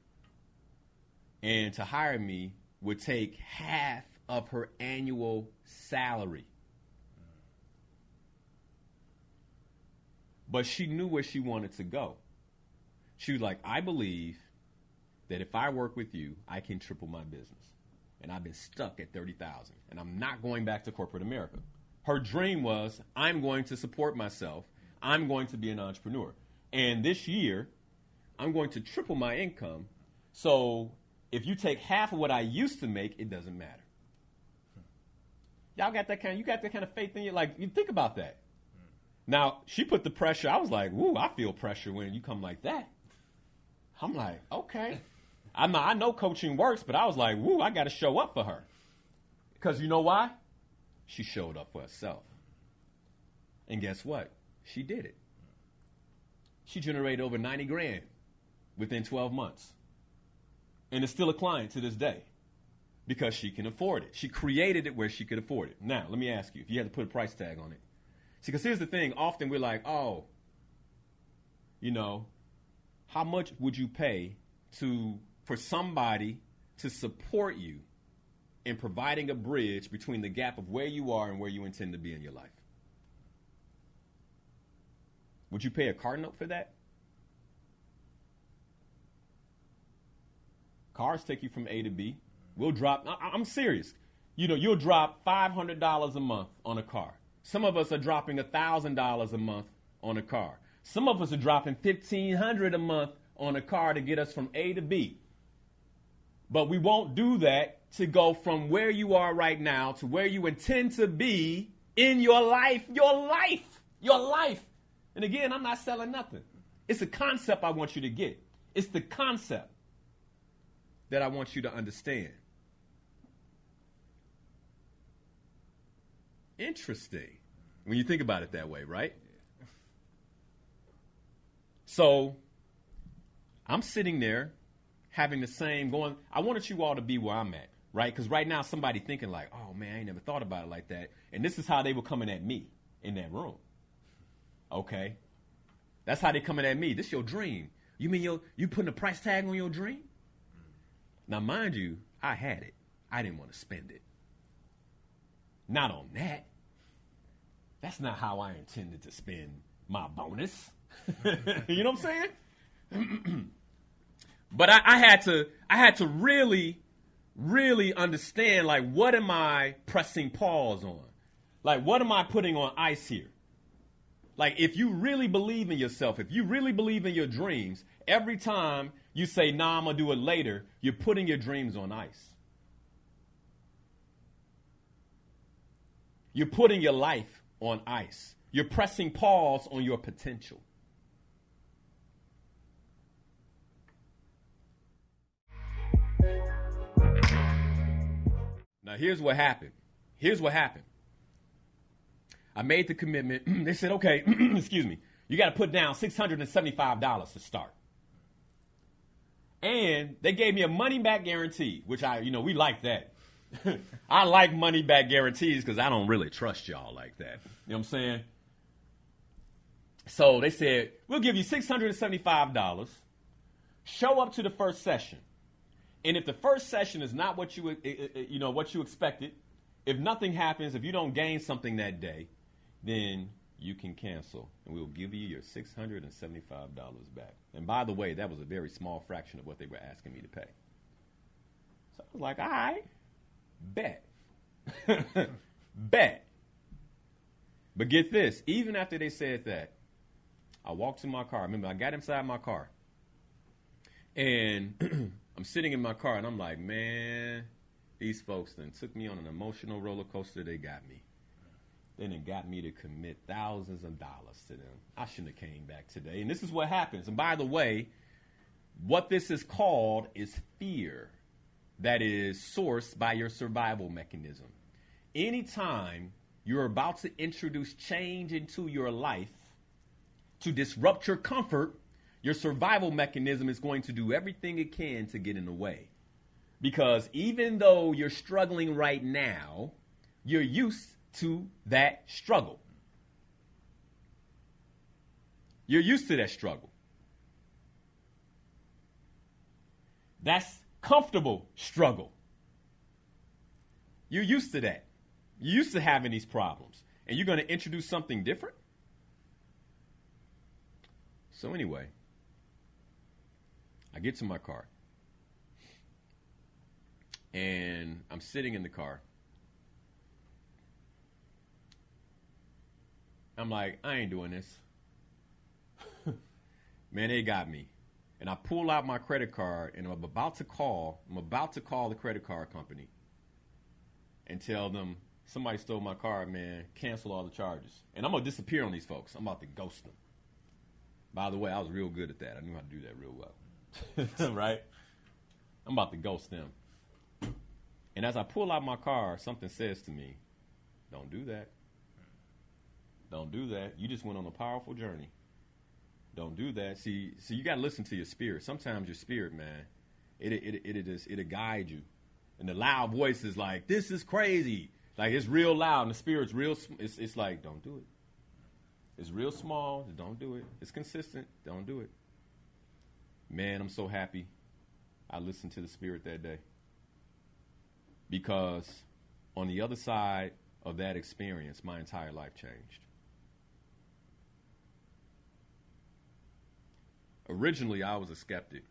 And to hire me would take half of her annual salary. But she knew where she wanted to go. She was like, I believe that if I work with you, I can triple my business. And I've been stuck at 30,000. And I'm not going back to corporate America. Her dream was, I'm going to support myself. I'm going to be an entrepreneur. And this year, I'm going to triple my income. So if you take half of what I used to make, it doesn't matter. Y'all got that kind of faith in you? Like, you think about that. Now, she put the pressure. I was like, woo, I feel pressure when you come like that. I'm like, okay. I know coaching works, but I was like, woo, I got to show up for her. Because you know why? She showed up for herself. And guess what? She did it. She generated over 90 grand within 12 months. And is still a client to this day because she can afford it. She created it where she could afford it. Now, let me ask you, if you had to put a price tag on it. See, because here's the thing. Often we're like, oh, you know, how much would you pay for somebody to support you in providing a bridge between the gap of where you are and where you intend to be in your life? Would you pay a car note for that? Cars take you from A to B. We'll drop, I'm serious. You know, you'll drop $500 a month on a car. Some of us are dropping $1,000 a month on a car. Some of us are dropping $1,500 a month on a car to get us from A to B. But we won't do that to go from where you are right now to where you intend to be in your life. And again, I'm not selling nothing. It's a concept I want you to get. It's the concept that I want you to understand. Interesting. When you think about it that way, right? So I'm sitting there having the same going. I wanted you all to be where I'm at, right? Because right now somebody thinking like, oh man, I ain't never thought about it like that. And this is how they were coming at me in that room. Okay. That's how they coming at me. This your dream. You mean you putting a price tag on your dream? Now, mind you, I had it. I didn't want to spend it. Not on that. That's not how I intended to spend my bonus. You know what I'm saying? But I had to really, really understand, like, what am I pressing pause on? Like, what am I putting on ice here? Like, if you really believe in yourself, if you really believe in your dreams, every time you say, nah, I'm going to do it later, you're putting your dreams on ice. You're putting your life on ice. You're pressing pause on your potential. Now, here's what happened. I made the commitment. They said, okay, excuse me, you got to put down $675 to start. And they gave me a money-back guarantee, which we like that. I like money-back guarantees because I don't really trust y'all like that. You know what I'm saying? So they said, we'll give you $675. Show up to the first session. And if the first session is not what you expected, if nothing happens, if you don't gain something that day, then you can cancel, and we'll give you your $675 back. And by the way, that was a very small fraction of what they were asking me to pay. So I was like, all right, bet. Bet. But get this, even after they said that, I walked to my car. Remember, I got inside my car. And I'm sitting in my car, and I'm like, man, these folks then took me on an emotional roller coaster. They got me. They done got me to commit thousands of dollars to them. I shouldn't have came back today. And this is what happens. And by the way, what this is called is fear that is sourced by your survival mechanism. Anytime you're about to introduce change into your life to disrupt your comfort, your survival mechanism is going to do everything it can to get in the way. Because even though you're struggling right now, you're used to that struggle. You're used to that struggle. That's comfortable struggle. You're used to that. You're used to having these problems. And you're going to introduce something different? So anyway, I get to my car. And I'm sitting in the car. I'm like, I ain't doing this. Man, they got me. And I pull out my credit card and I'm about to call the credit card company and tell them somebody stole my card, man, cancel all the charges. And I'm going to disappear on these folks. I'm about to ghost them. By the way, I was real good at that. I knew how to do that real well. Right? I'm about to ghost them. And as I pull out my car, something says to me, don't do that. Don't do that. You just went on a powerful journey. Don't do that. See, you got to listen to your spirit. Sometimes your spirit, man, it'll guide you. And the loud voice is like, this is crazy. Like, it's real loud, and the spirit's real. It's like, don't do it. It's real small. Don't do it. It's consistent. Don't do it. Man, I'm so happy I listened to the spirit that day. Because on the other side of that experience, my entire life changed. Originally, I was a skeptic.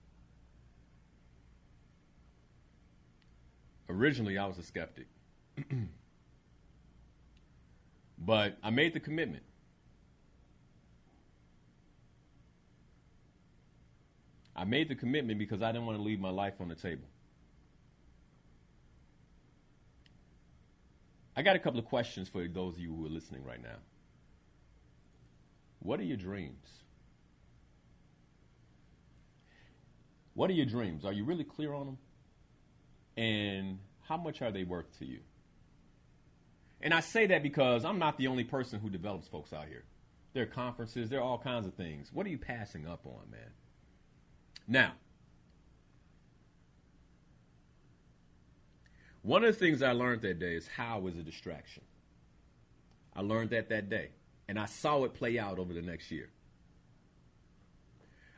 But I made the commitment. I made the commitment because I didn't want to leave my life on the table. I got a couple of questions for those of you who are listening right now. What are your dreams? What are your dreams? Are you really clear on them? And how much are they worth to you? And I say that because I'm not the only person who develops folks out here. There are conferences, there are all kinds of things. What are you passing up on, man? Now, one of the things I learned that day is how is a distraction. I learned that day, and I saw it play out over the next year.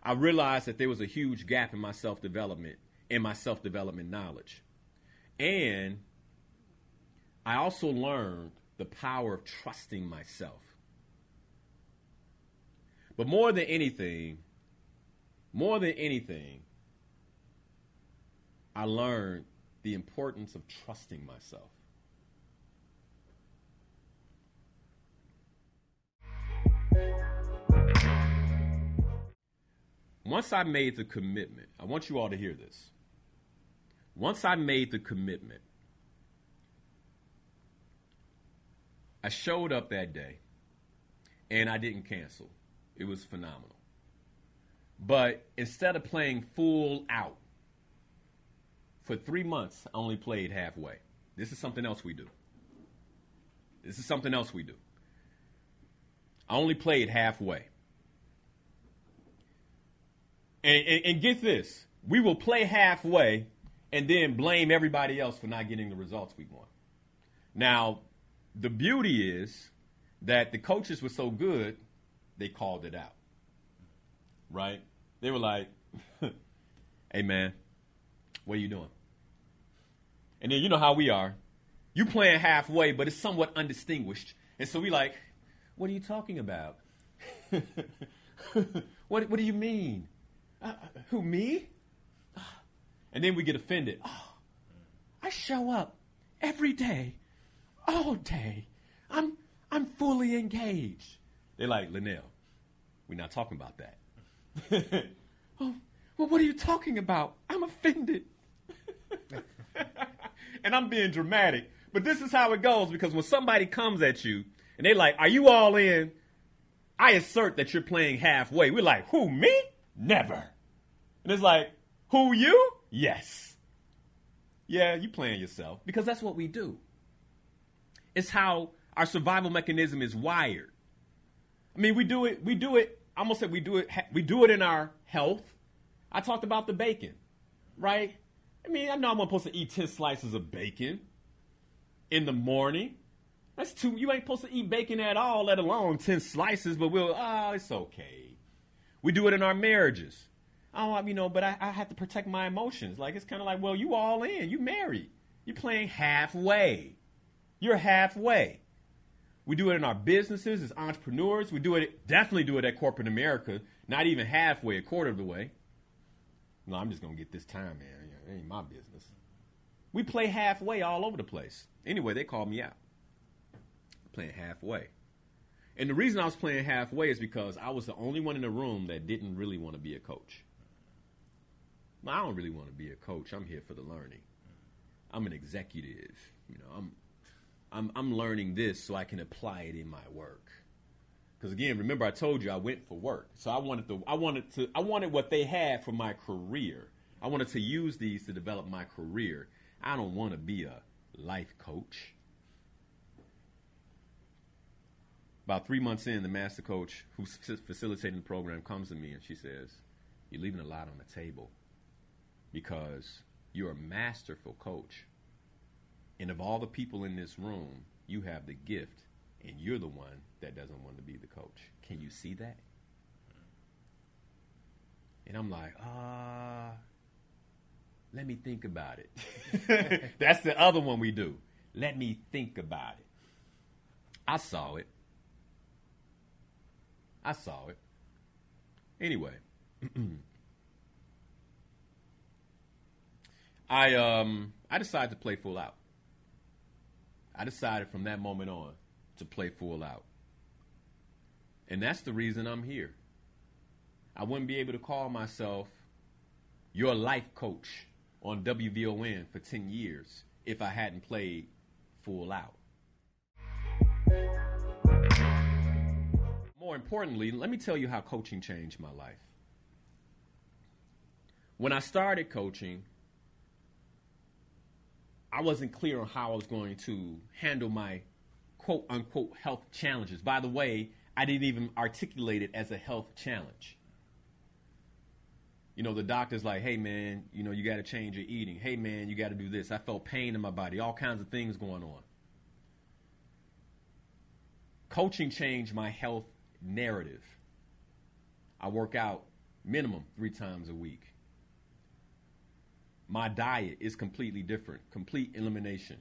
I realized that there was a huge gap in my self-development knowledge. And I also learned the power of trusting myself. But more than anything, I learned the importance of trusting myself. Once I made the commitment, I want you all to hear this. Once I made the commitment, I showed up that day and I didn't cancel. It was phenomenal. But instead of playing full out, for 3 months, I only played halfway. This is something else we do. I only played halfway. And get this, we will play halfway and then blame everybody else for not getting the results we want. Now, the beauty is that the coaches were so good, they called it out. Right? They were like, hey, man, what are you doing? And then you know how we are. You playing halfway, but it's somewhat undistinguished. And so we like, what are you talking about? What do you mean? Who, me? And then we get offended. Oh, I show up every day, all day. I'm fully engaged. They're like, Linnell, we're not talking about that. Oh, well, what are you talking about? I'm offended. And I'm being dramatic. But this is how it goes, because when somebody comes at you and they're like, are you all in? I assert that you're playing halfway. We're like, who, me? Never. And it's like, who, you? Yes. Yeah, you playing yourself, because that's what we do. It's how our survival mechanism is wired. I mean, we do it, I almost said we do it in our health. I talked about the bacon, right? I mean, I know I'm supposed to eat 10 slices of bacon in the morning. That's too, you ain't supposed to eat bacon at all, let alone 10 slices, but it's okay. We do it in our marriages. But I have to protect my emotions. Like, it's kind of like, well, you all in, you married. You're playing halfway. You're halfway. We do it in our businesses as entrepreneurs. We definitely do it at corporate America. Not even halfway, a quarter of the way. No, I'm just going to get this time, man. It ain't my business. We play halfway all over the place. Anyway, they called me out. Playing halfway. And the reason I was playing halfway is because I was the only one in the room that didn't really want to be a coach. Well, I don't really want to be a coach. I'm here for the learning. I'm an executive. I'm learning this so I can apply it in my work. Because again, remember I told you I went for work. So I wanted what they had for my career. I wanted to use these to develop my career. I don't want to be a life coach. About 3 months in, the master coach who's facilitating the program comes to me and she says, "You're leaving a lot on the table because you're a masterful coach. And of all the people in this room, you have the gift, and you're the one that doesn't want to be the coach. Can you see that?" And I'm like, let me think about it. That's the other one we do. Let me think about it. I saw it. Anyway, I decided to play full out. I decided from that moment on to play full out. And that's the reason I'm here. I wouldn't be able to call myself your life coach on WVON for 10 years if I hadn't played full out. More importantly, let me tell you how coaching changed my life. When I started coaching, I wasn't clear on how I was going to handle my quote-unquote health challenges. By the way, I didn't even articulate it as a health challenge. The doctor's like, "Hey, man, you got to change your eating. Hey, man, you got to do this." I felt pain in my body, all kinds of things going on. Coaching changed my health narrative. I work out minimum 3 times a week. My diet is completely different. Complete elimination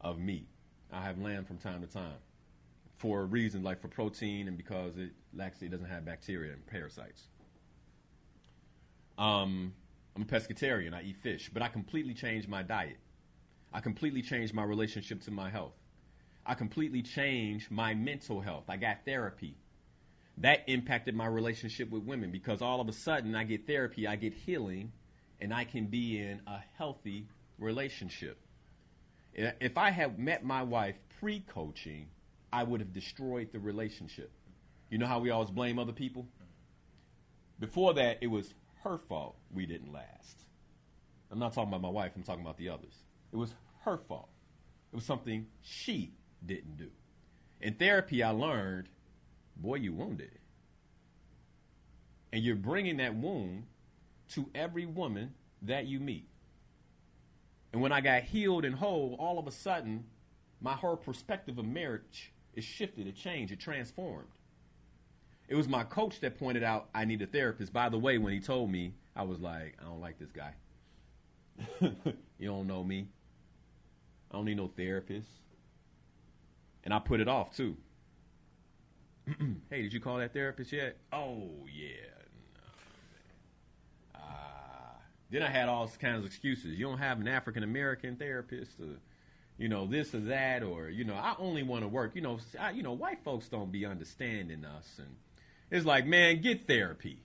of meat. I have lamb from time to time for a reason, like for protein and because it doesn't have bacteria and parasites. I'm a pescatarian. I eat fish, but I completely changed my diet. I completely changed my relationship to my health. I completely changed my mental health. I got therapy. That impacted my relationship with women because all of a sudden I get therapy, I get healing, and I can be in a healthy relationship. If I had met my wife pre-coaching, I would have destroyed the relationship. You know how we always blame other people? Before that, it was her fault we didn't last. I'm not talking about my wife, I'm talking about the others. It was her fault. It was something she didn't do. In therapy, I learned, boy, you wounded. And you're bringing that wound to every woman that you meet. And when I got healed and whole, all of a sudden, my whole perspective of marriage is shifted, it changed, it transformed. It was my coach that pointed out I need a therapist. By the way, when he told me, I was like, I don't like this guy. You don't know me. I don't need no therapist. And I put it off, too. Hey, did you call that therapist yet? Oh, yeah. No, then I had all kinds of excuses. You don't have an African-American therapist or, this or that, or, I only want to work. White folks don't be understanding us. And it's like, man, get therapy.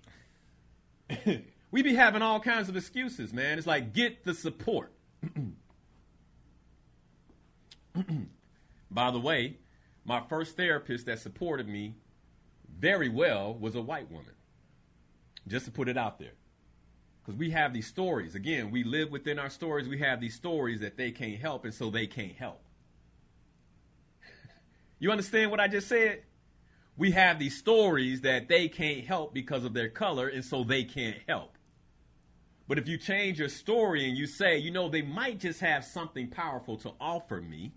We be having all kinds of excuses, man. It's like, get the support. By the way, my first therapist that supported me very well was a white woman. Just to put it out there. Because we have these stories. Again, we live within our stories. We have these stories that they can't help, and so they can't help. You understand what I just said? We have these stories that they can't help because of their color, and so they can't help. But if you change your story and you say, you know, they might just have something powerful to offer me,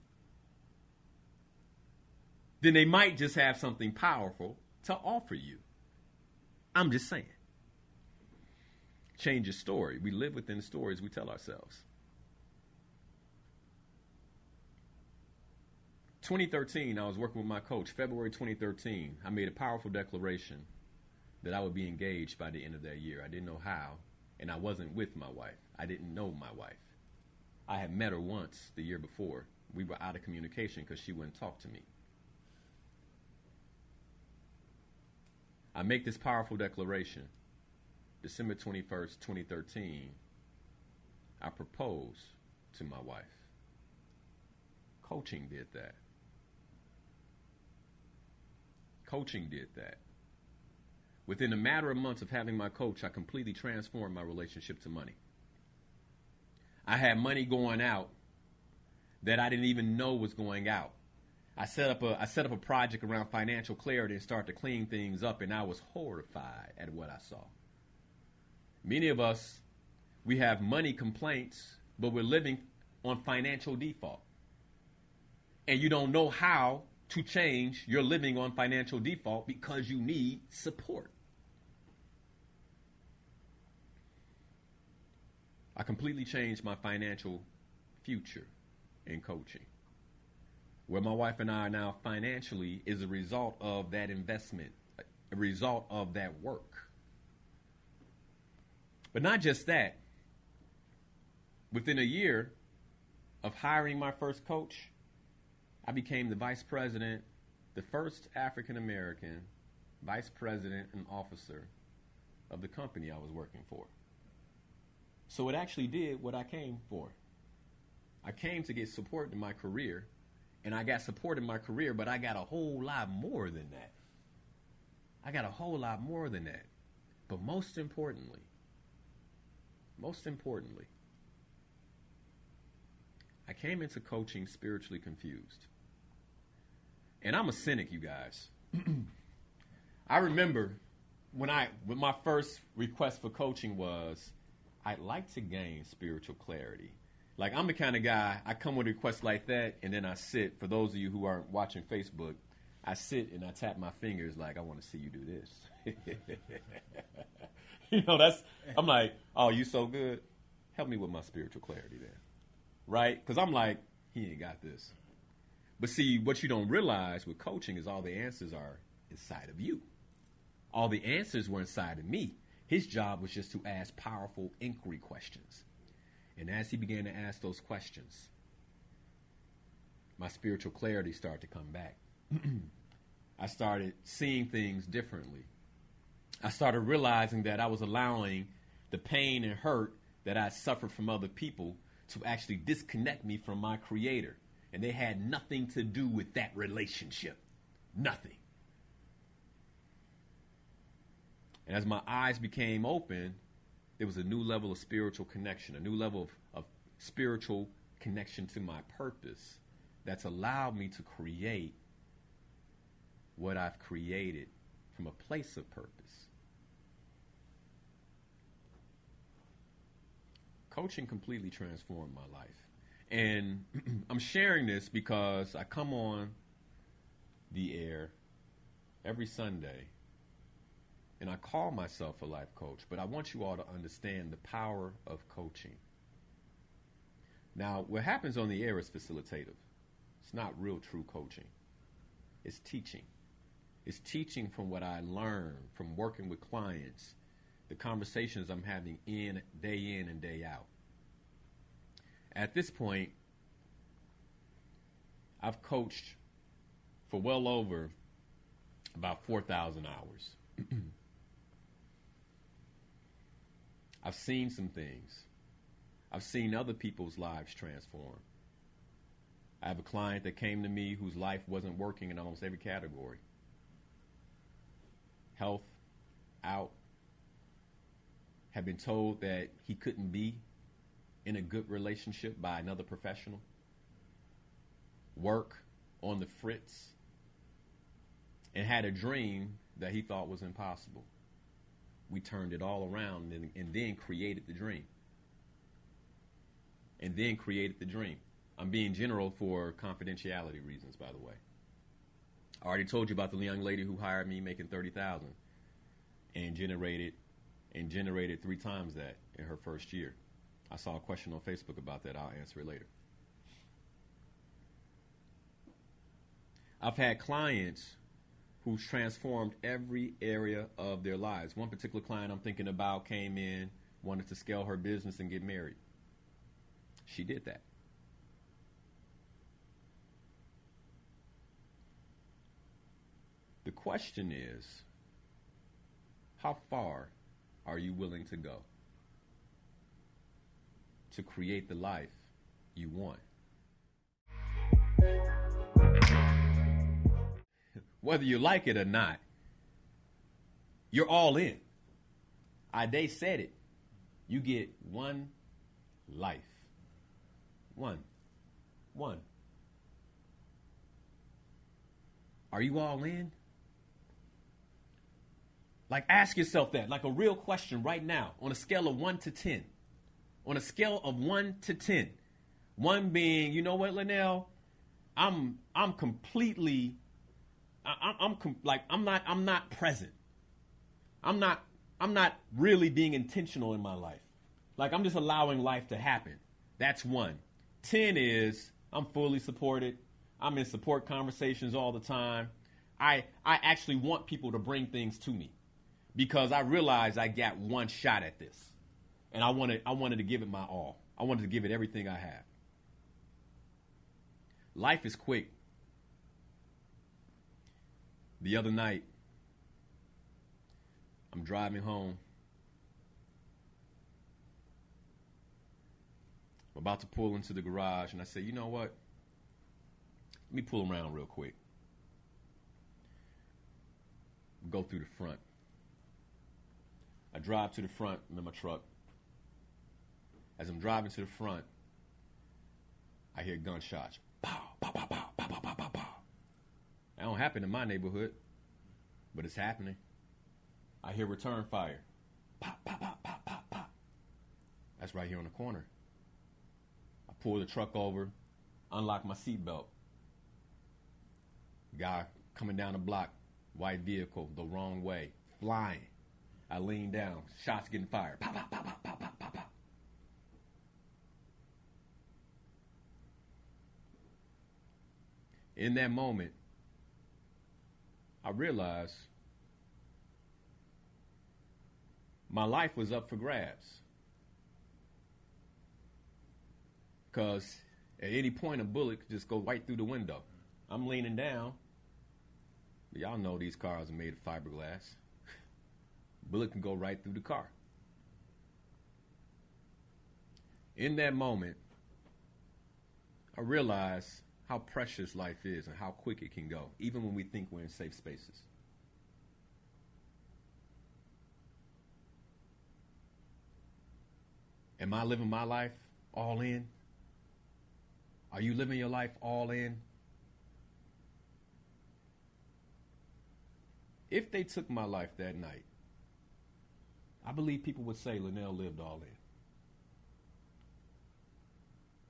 then they might just have something powerful to offer you. I'm just saying. Change your story. We live within the stories we tell ourselves. 2013, I was working with my coach. February 2013, I made a powerful declaration that I would be engaged by the end of that year. I didn't know how, and I wasn't with my wife. I didn't know my wife. I had met her once the year before. We were out of communication because she wouldn't talk to me. I make this powerful declaration. December 21st, 2013, I propose to my wife. Coaching did that. Coaching did that. Within a matter of months of having my coach, I completely transformed my relationship to money. I had money going out that I didn't even know was going out. I set up a project around financial clarity and started to clean things up, and I was horrified at what I saw. Many of us, we have money complaints, but we're living on financial default. And you don't know how to change your living on financial default because you need support. I completely changed my financial future in coaching. Where my wife and I are now financially is a result of that investment, a result of that work. But not just that. Within a year of hiring my first coach, I became the vice president, the first African American vice president and officer of the company I was working for. So it actually did what I came for. I came to get support in my career, and I got support in my career, but I got a whole lot more than that. But most importantly, I came into coaching spiritually confused. And I'm a cynic, you guys. I remember when my first request for coaching was, I'd like to gain spiritual clarity. Like, I'm the kind of guy, I come with a request like that, and then I sit. For those of you who aren't watching Facebook, I sit and I tap my fingers like, I want to see you do this. You know, I'm like, oh, you so good? Help me with my spiritual clarity then. Right? Because I'm like, he ain't got this. But see, what you don't realize with coaching is all the answers are inside of you. All the answers were inside of me. His job was just to ask powerful inquiry questions. And as he began to ask those questions, my spiritual clarity started to come back. I started seeing things differently. I started realizing that I was allowing the pain and hurt that I suffered from other people to actually disconnect me from my creator. And they had nothing to do with that relationship. Nothing. And as my eyes became open, there was a new level of spiritual connection, a new level of spiritual connection to my purpose that's allowed me to create what I've created from a place of purpose. Coaching completely transformed my life. And I'm sharing this because I come on the air every Sunday and I call myself a life coach, but I want you all to understand the power of coaching. Now, what happens on the air is facilitative. It's not real true coaching. It's teaching. It's teaching from what I learned from working with clients, the conversations I'm having in and day out. At this point, I've coached for well over about 4,000 hours. I've seen some things. I've seen other people's lives transform. I have a client that came to me whose life wasn't working in almost every category. Health, out. Had been told that he couldn't be in a good relationship by another professional. Work on the fritz. And had a dream that he thought was impossible. we turned it all around and then created the dream. And then created the dream. I'm being general for confidentiality reasons, by the way. I already told you about the young lady who hired me making $30,000 and generated 3 times that in her first year. I saw a question on Facebook about that. I'll answer it later. I've had clients who's transformed every area of their lives. One particular client I'm thinking about came in, wanted to scale her business and get married. She did that. The question is, how far are you willing to go to create the life you want? Whether you like it or not, you're all in. They said it. You get one life. One. Are you all in? Like, ask yourself that, like a real question right now, on a scale of 1 to 10. On a scale of 1 to 10. 1 being, you know what, Linnell? I'm completely, I'm not present. I'm not really being intentional in my life. Like, I'm just allowing life to happen. That's 1. 10 is, I'm fully supported. I'm in support conversations all the time. I actually want people to bring things to me because I realized I got one shot at this. And I wanted to give it my all. I wanted to give it everything I have. Life is quick. The other night, I'm driving home. I'm about to pull into the garage, and I say, you know what? Let me pull around real quick. Go through the front. I drive to the front in my truck. As I'm driving to the front, I hear gunshots. Pow, pow, pow, pow, pow, pow, pow, pow, pow. That don't happen in my neighborhood, but it's happening. I hear return fire. Pop, pop, pop, pop, pop, pop. That's right here on the corner. I pull the truck over, unlock my seatbelt. Guy coming down the block, white vehicle, the wrong way, flying. I lean down, shots getting fired. Pop, pop, pop, pop, pop, pop, pop, pop. In that moment, I realized my life was up for grabs. Because at any point, a bullet could just go right through the window. I'm leaning down. Y'all know these cars are made of fiberglass. Bullet can go right through the car. In that moment, I realized how precious life is and how quick it can go, even when we think we're in safe spaces. Am I living my life all in? Are you living your life all in? If they took my life that night, I believe people would say Linnell lived all in.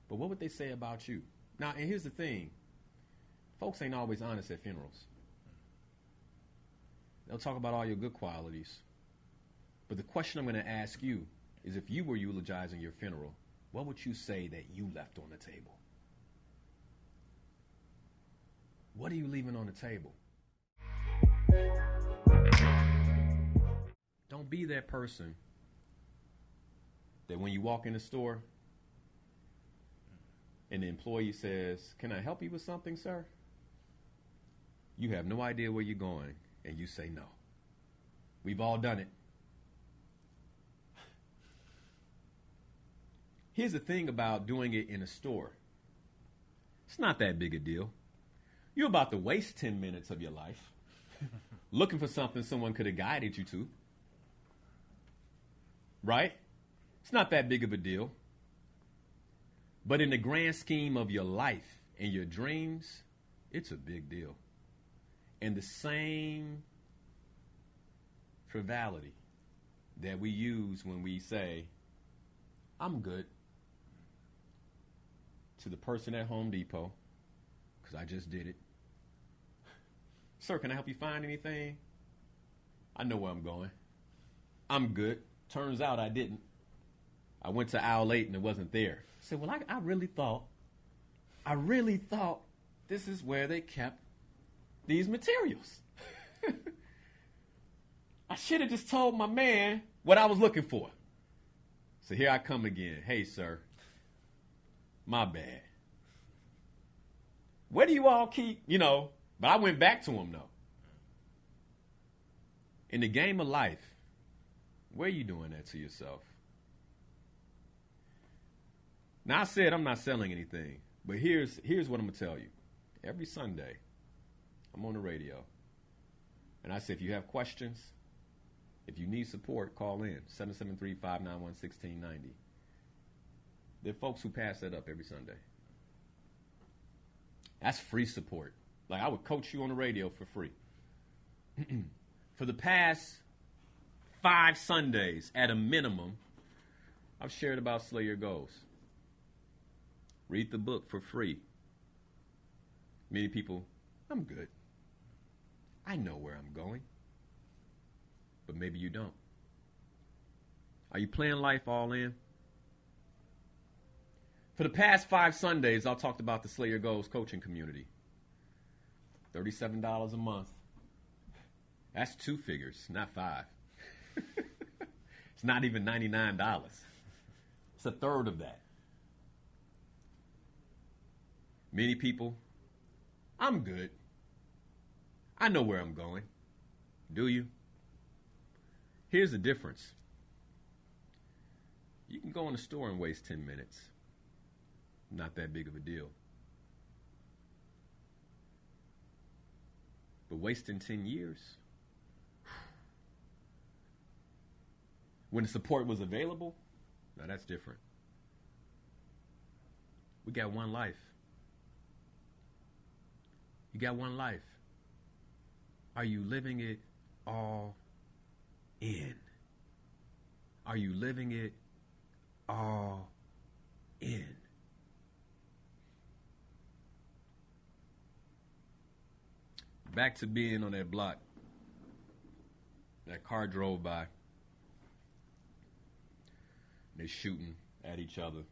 But what would they say about you? Now, and here's the thing. Folks ain't always honest at funerals. They'll talk about all your good qualities. But the question I'm going to ask you is, if you were eulogizing your funeral, what would you say that you left on the table? What are you leaving on the table? Don't be that person that when you walk in the store and the employee says, "Can I help you with something, sir?" You have no idea where you're going and you say no. We've all done it. Here's the thing about doing it in a store. It's not that big a deal. You're about to waste 10 minutes of your life looking for something someone could have guided you to. Right? It's not that big of a deal. But in the grand scheme of your life and your dreams, it's a big deal. And the same frivolity that we use when we say, I'm good, to the person at Home Depot, because I just did it. Sir, can I help you find anything? I know where I'm going. I'm good. Turns out I didn't. I went to aisle 8 and it wasn't there. I said, well, I really thought this is where they kept these materials. I should have just told my man what I was looking for. So here I come again. Hey, sir, my bad. Where do you all keep, but I went back to him, though. In the game of life, where are you doing that to yourself? Now, I said I'm not selling anything, but here's what I'm going to tell you. Every Sunday, I'm on the radio, and I say, if you have questions, if you need support, call in, 773-591-1690. There are folks who pass that up every Sunday. That's free support. Like, I would coach you on the radio for free. For the past 5 Sundays, at a minimum, I've shared about Slay Your Goals. Read the book for free. Many people, I'm good. I know where I'm going. But maybe you don't. Are you playing life all in? For the past 5 Sundays, I've talked about the Slay Your Goals coaching community. $37 a month. That's 2 figures, not 5. It's not even $99. It's a third of that. Many people, I'm good. I know where I'm going. Do you? Here's the difference. You can go in the store and waste 10 minutes. Not that big of a deal. But wasting 10 years, when the support was available, now that's different. We got one life. You got one life. Are you living it all in? Are you living it all in? Back to being on that block. That car drove by. They're shooting at each other.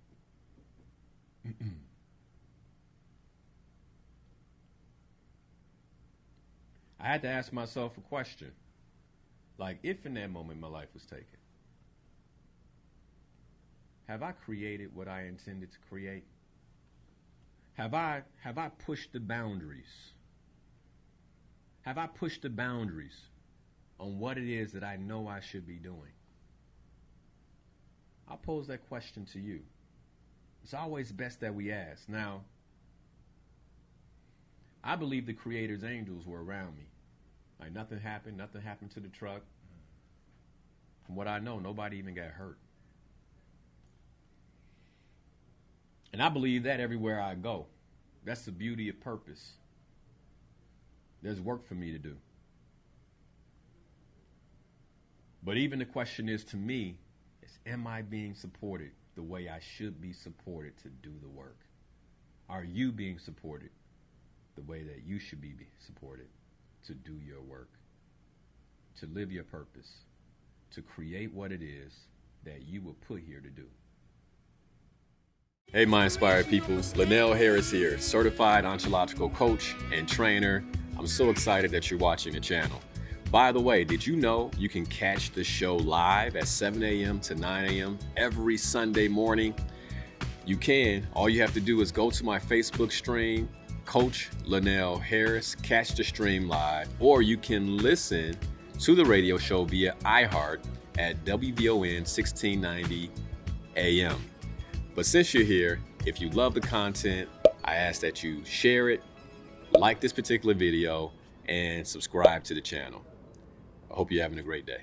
I had to ask myself a question. Like, if in that moment my life was taken, have I created what I intended to create? Have I pushed the boundaries? Have I pushed the boundaries on what it is that I know I should be doing? I'll pose that question to you. It's always best that we ask. Now, I believe the Creator's angels were around me. Like, nothing happened to the truck. From what I know, nobody even got hurt. And I believe that everywhere I go. That's the beauty of purpose. There's work for me to do. But even the question is, to me, is, am I being supported the way I should be supported to do the work? Are you being supported the way that you should be supported to do your work, to live your purpose, to create what it is that you were put here to do? Hey, my inspired people, Linnell Harris here, certified ontological coach and trainer. I'm so excited that you're watching the channel. By the way, did you know you can catch the show live at 7 a.m. to 9 a.m. every Sunday morning? You can. All you have to do is go to my Facebook stream, Coach Linnell Harris, catch the stream live, or you can listen to the radio show via iHeart at WVON 1690 AM. But since you're here, if you love the content, I ask that you share it, like this particular video, and subscribe to the channel. I hope you're having a great day.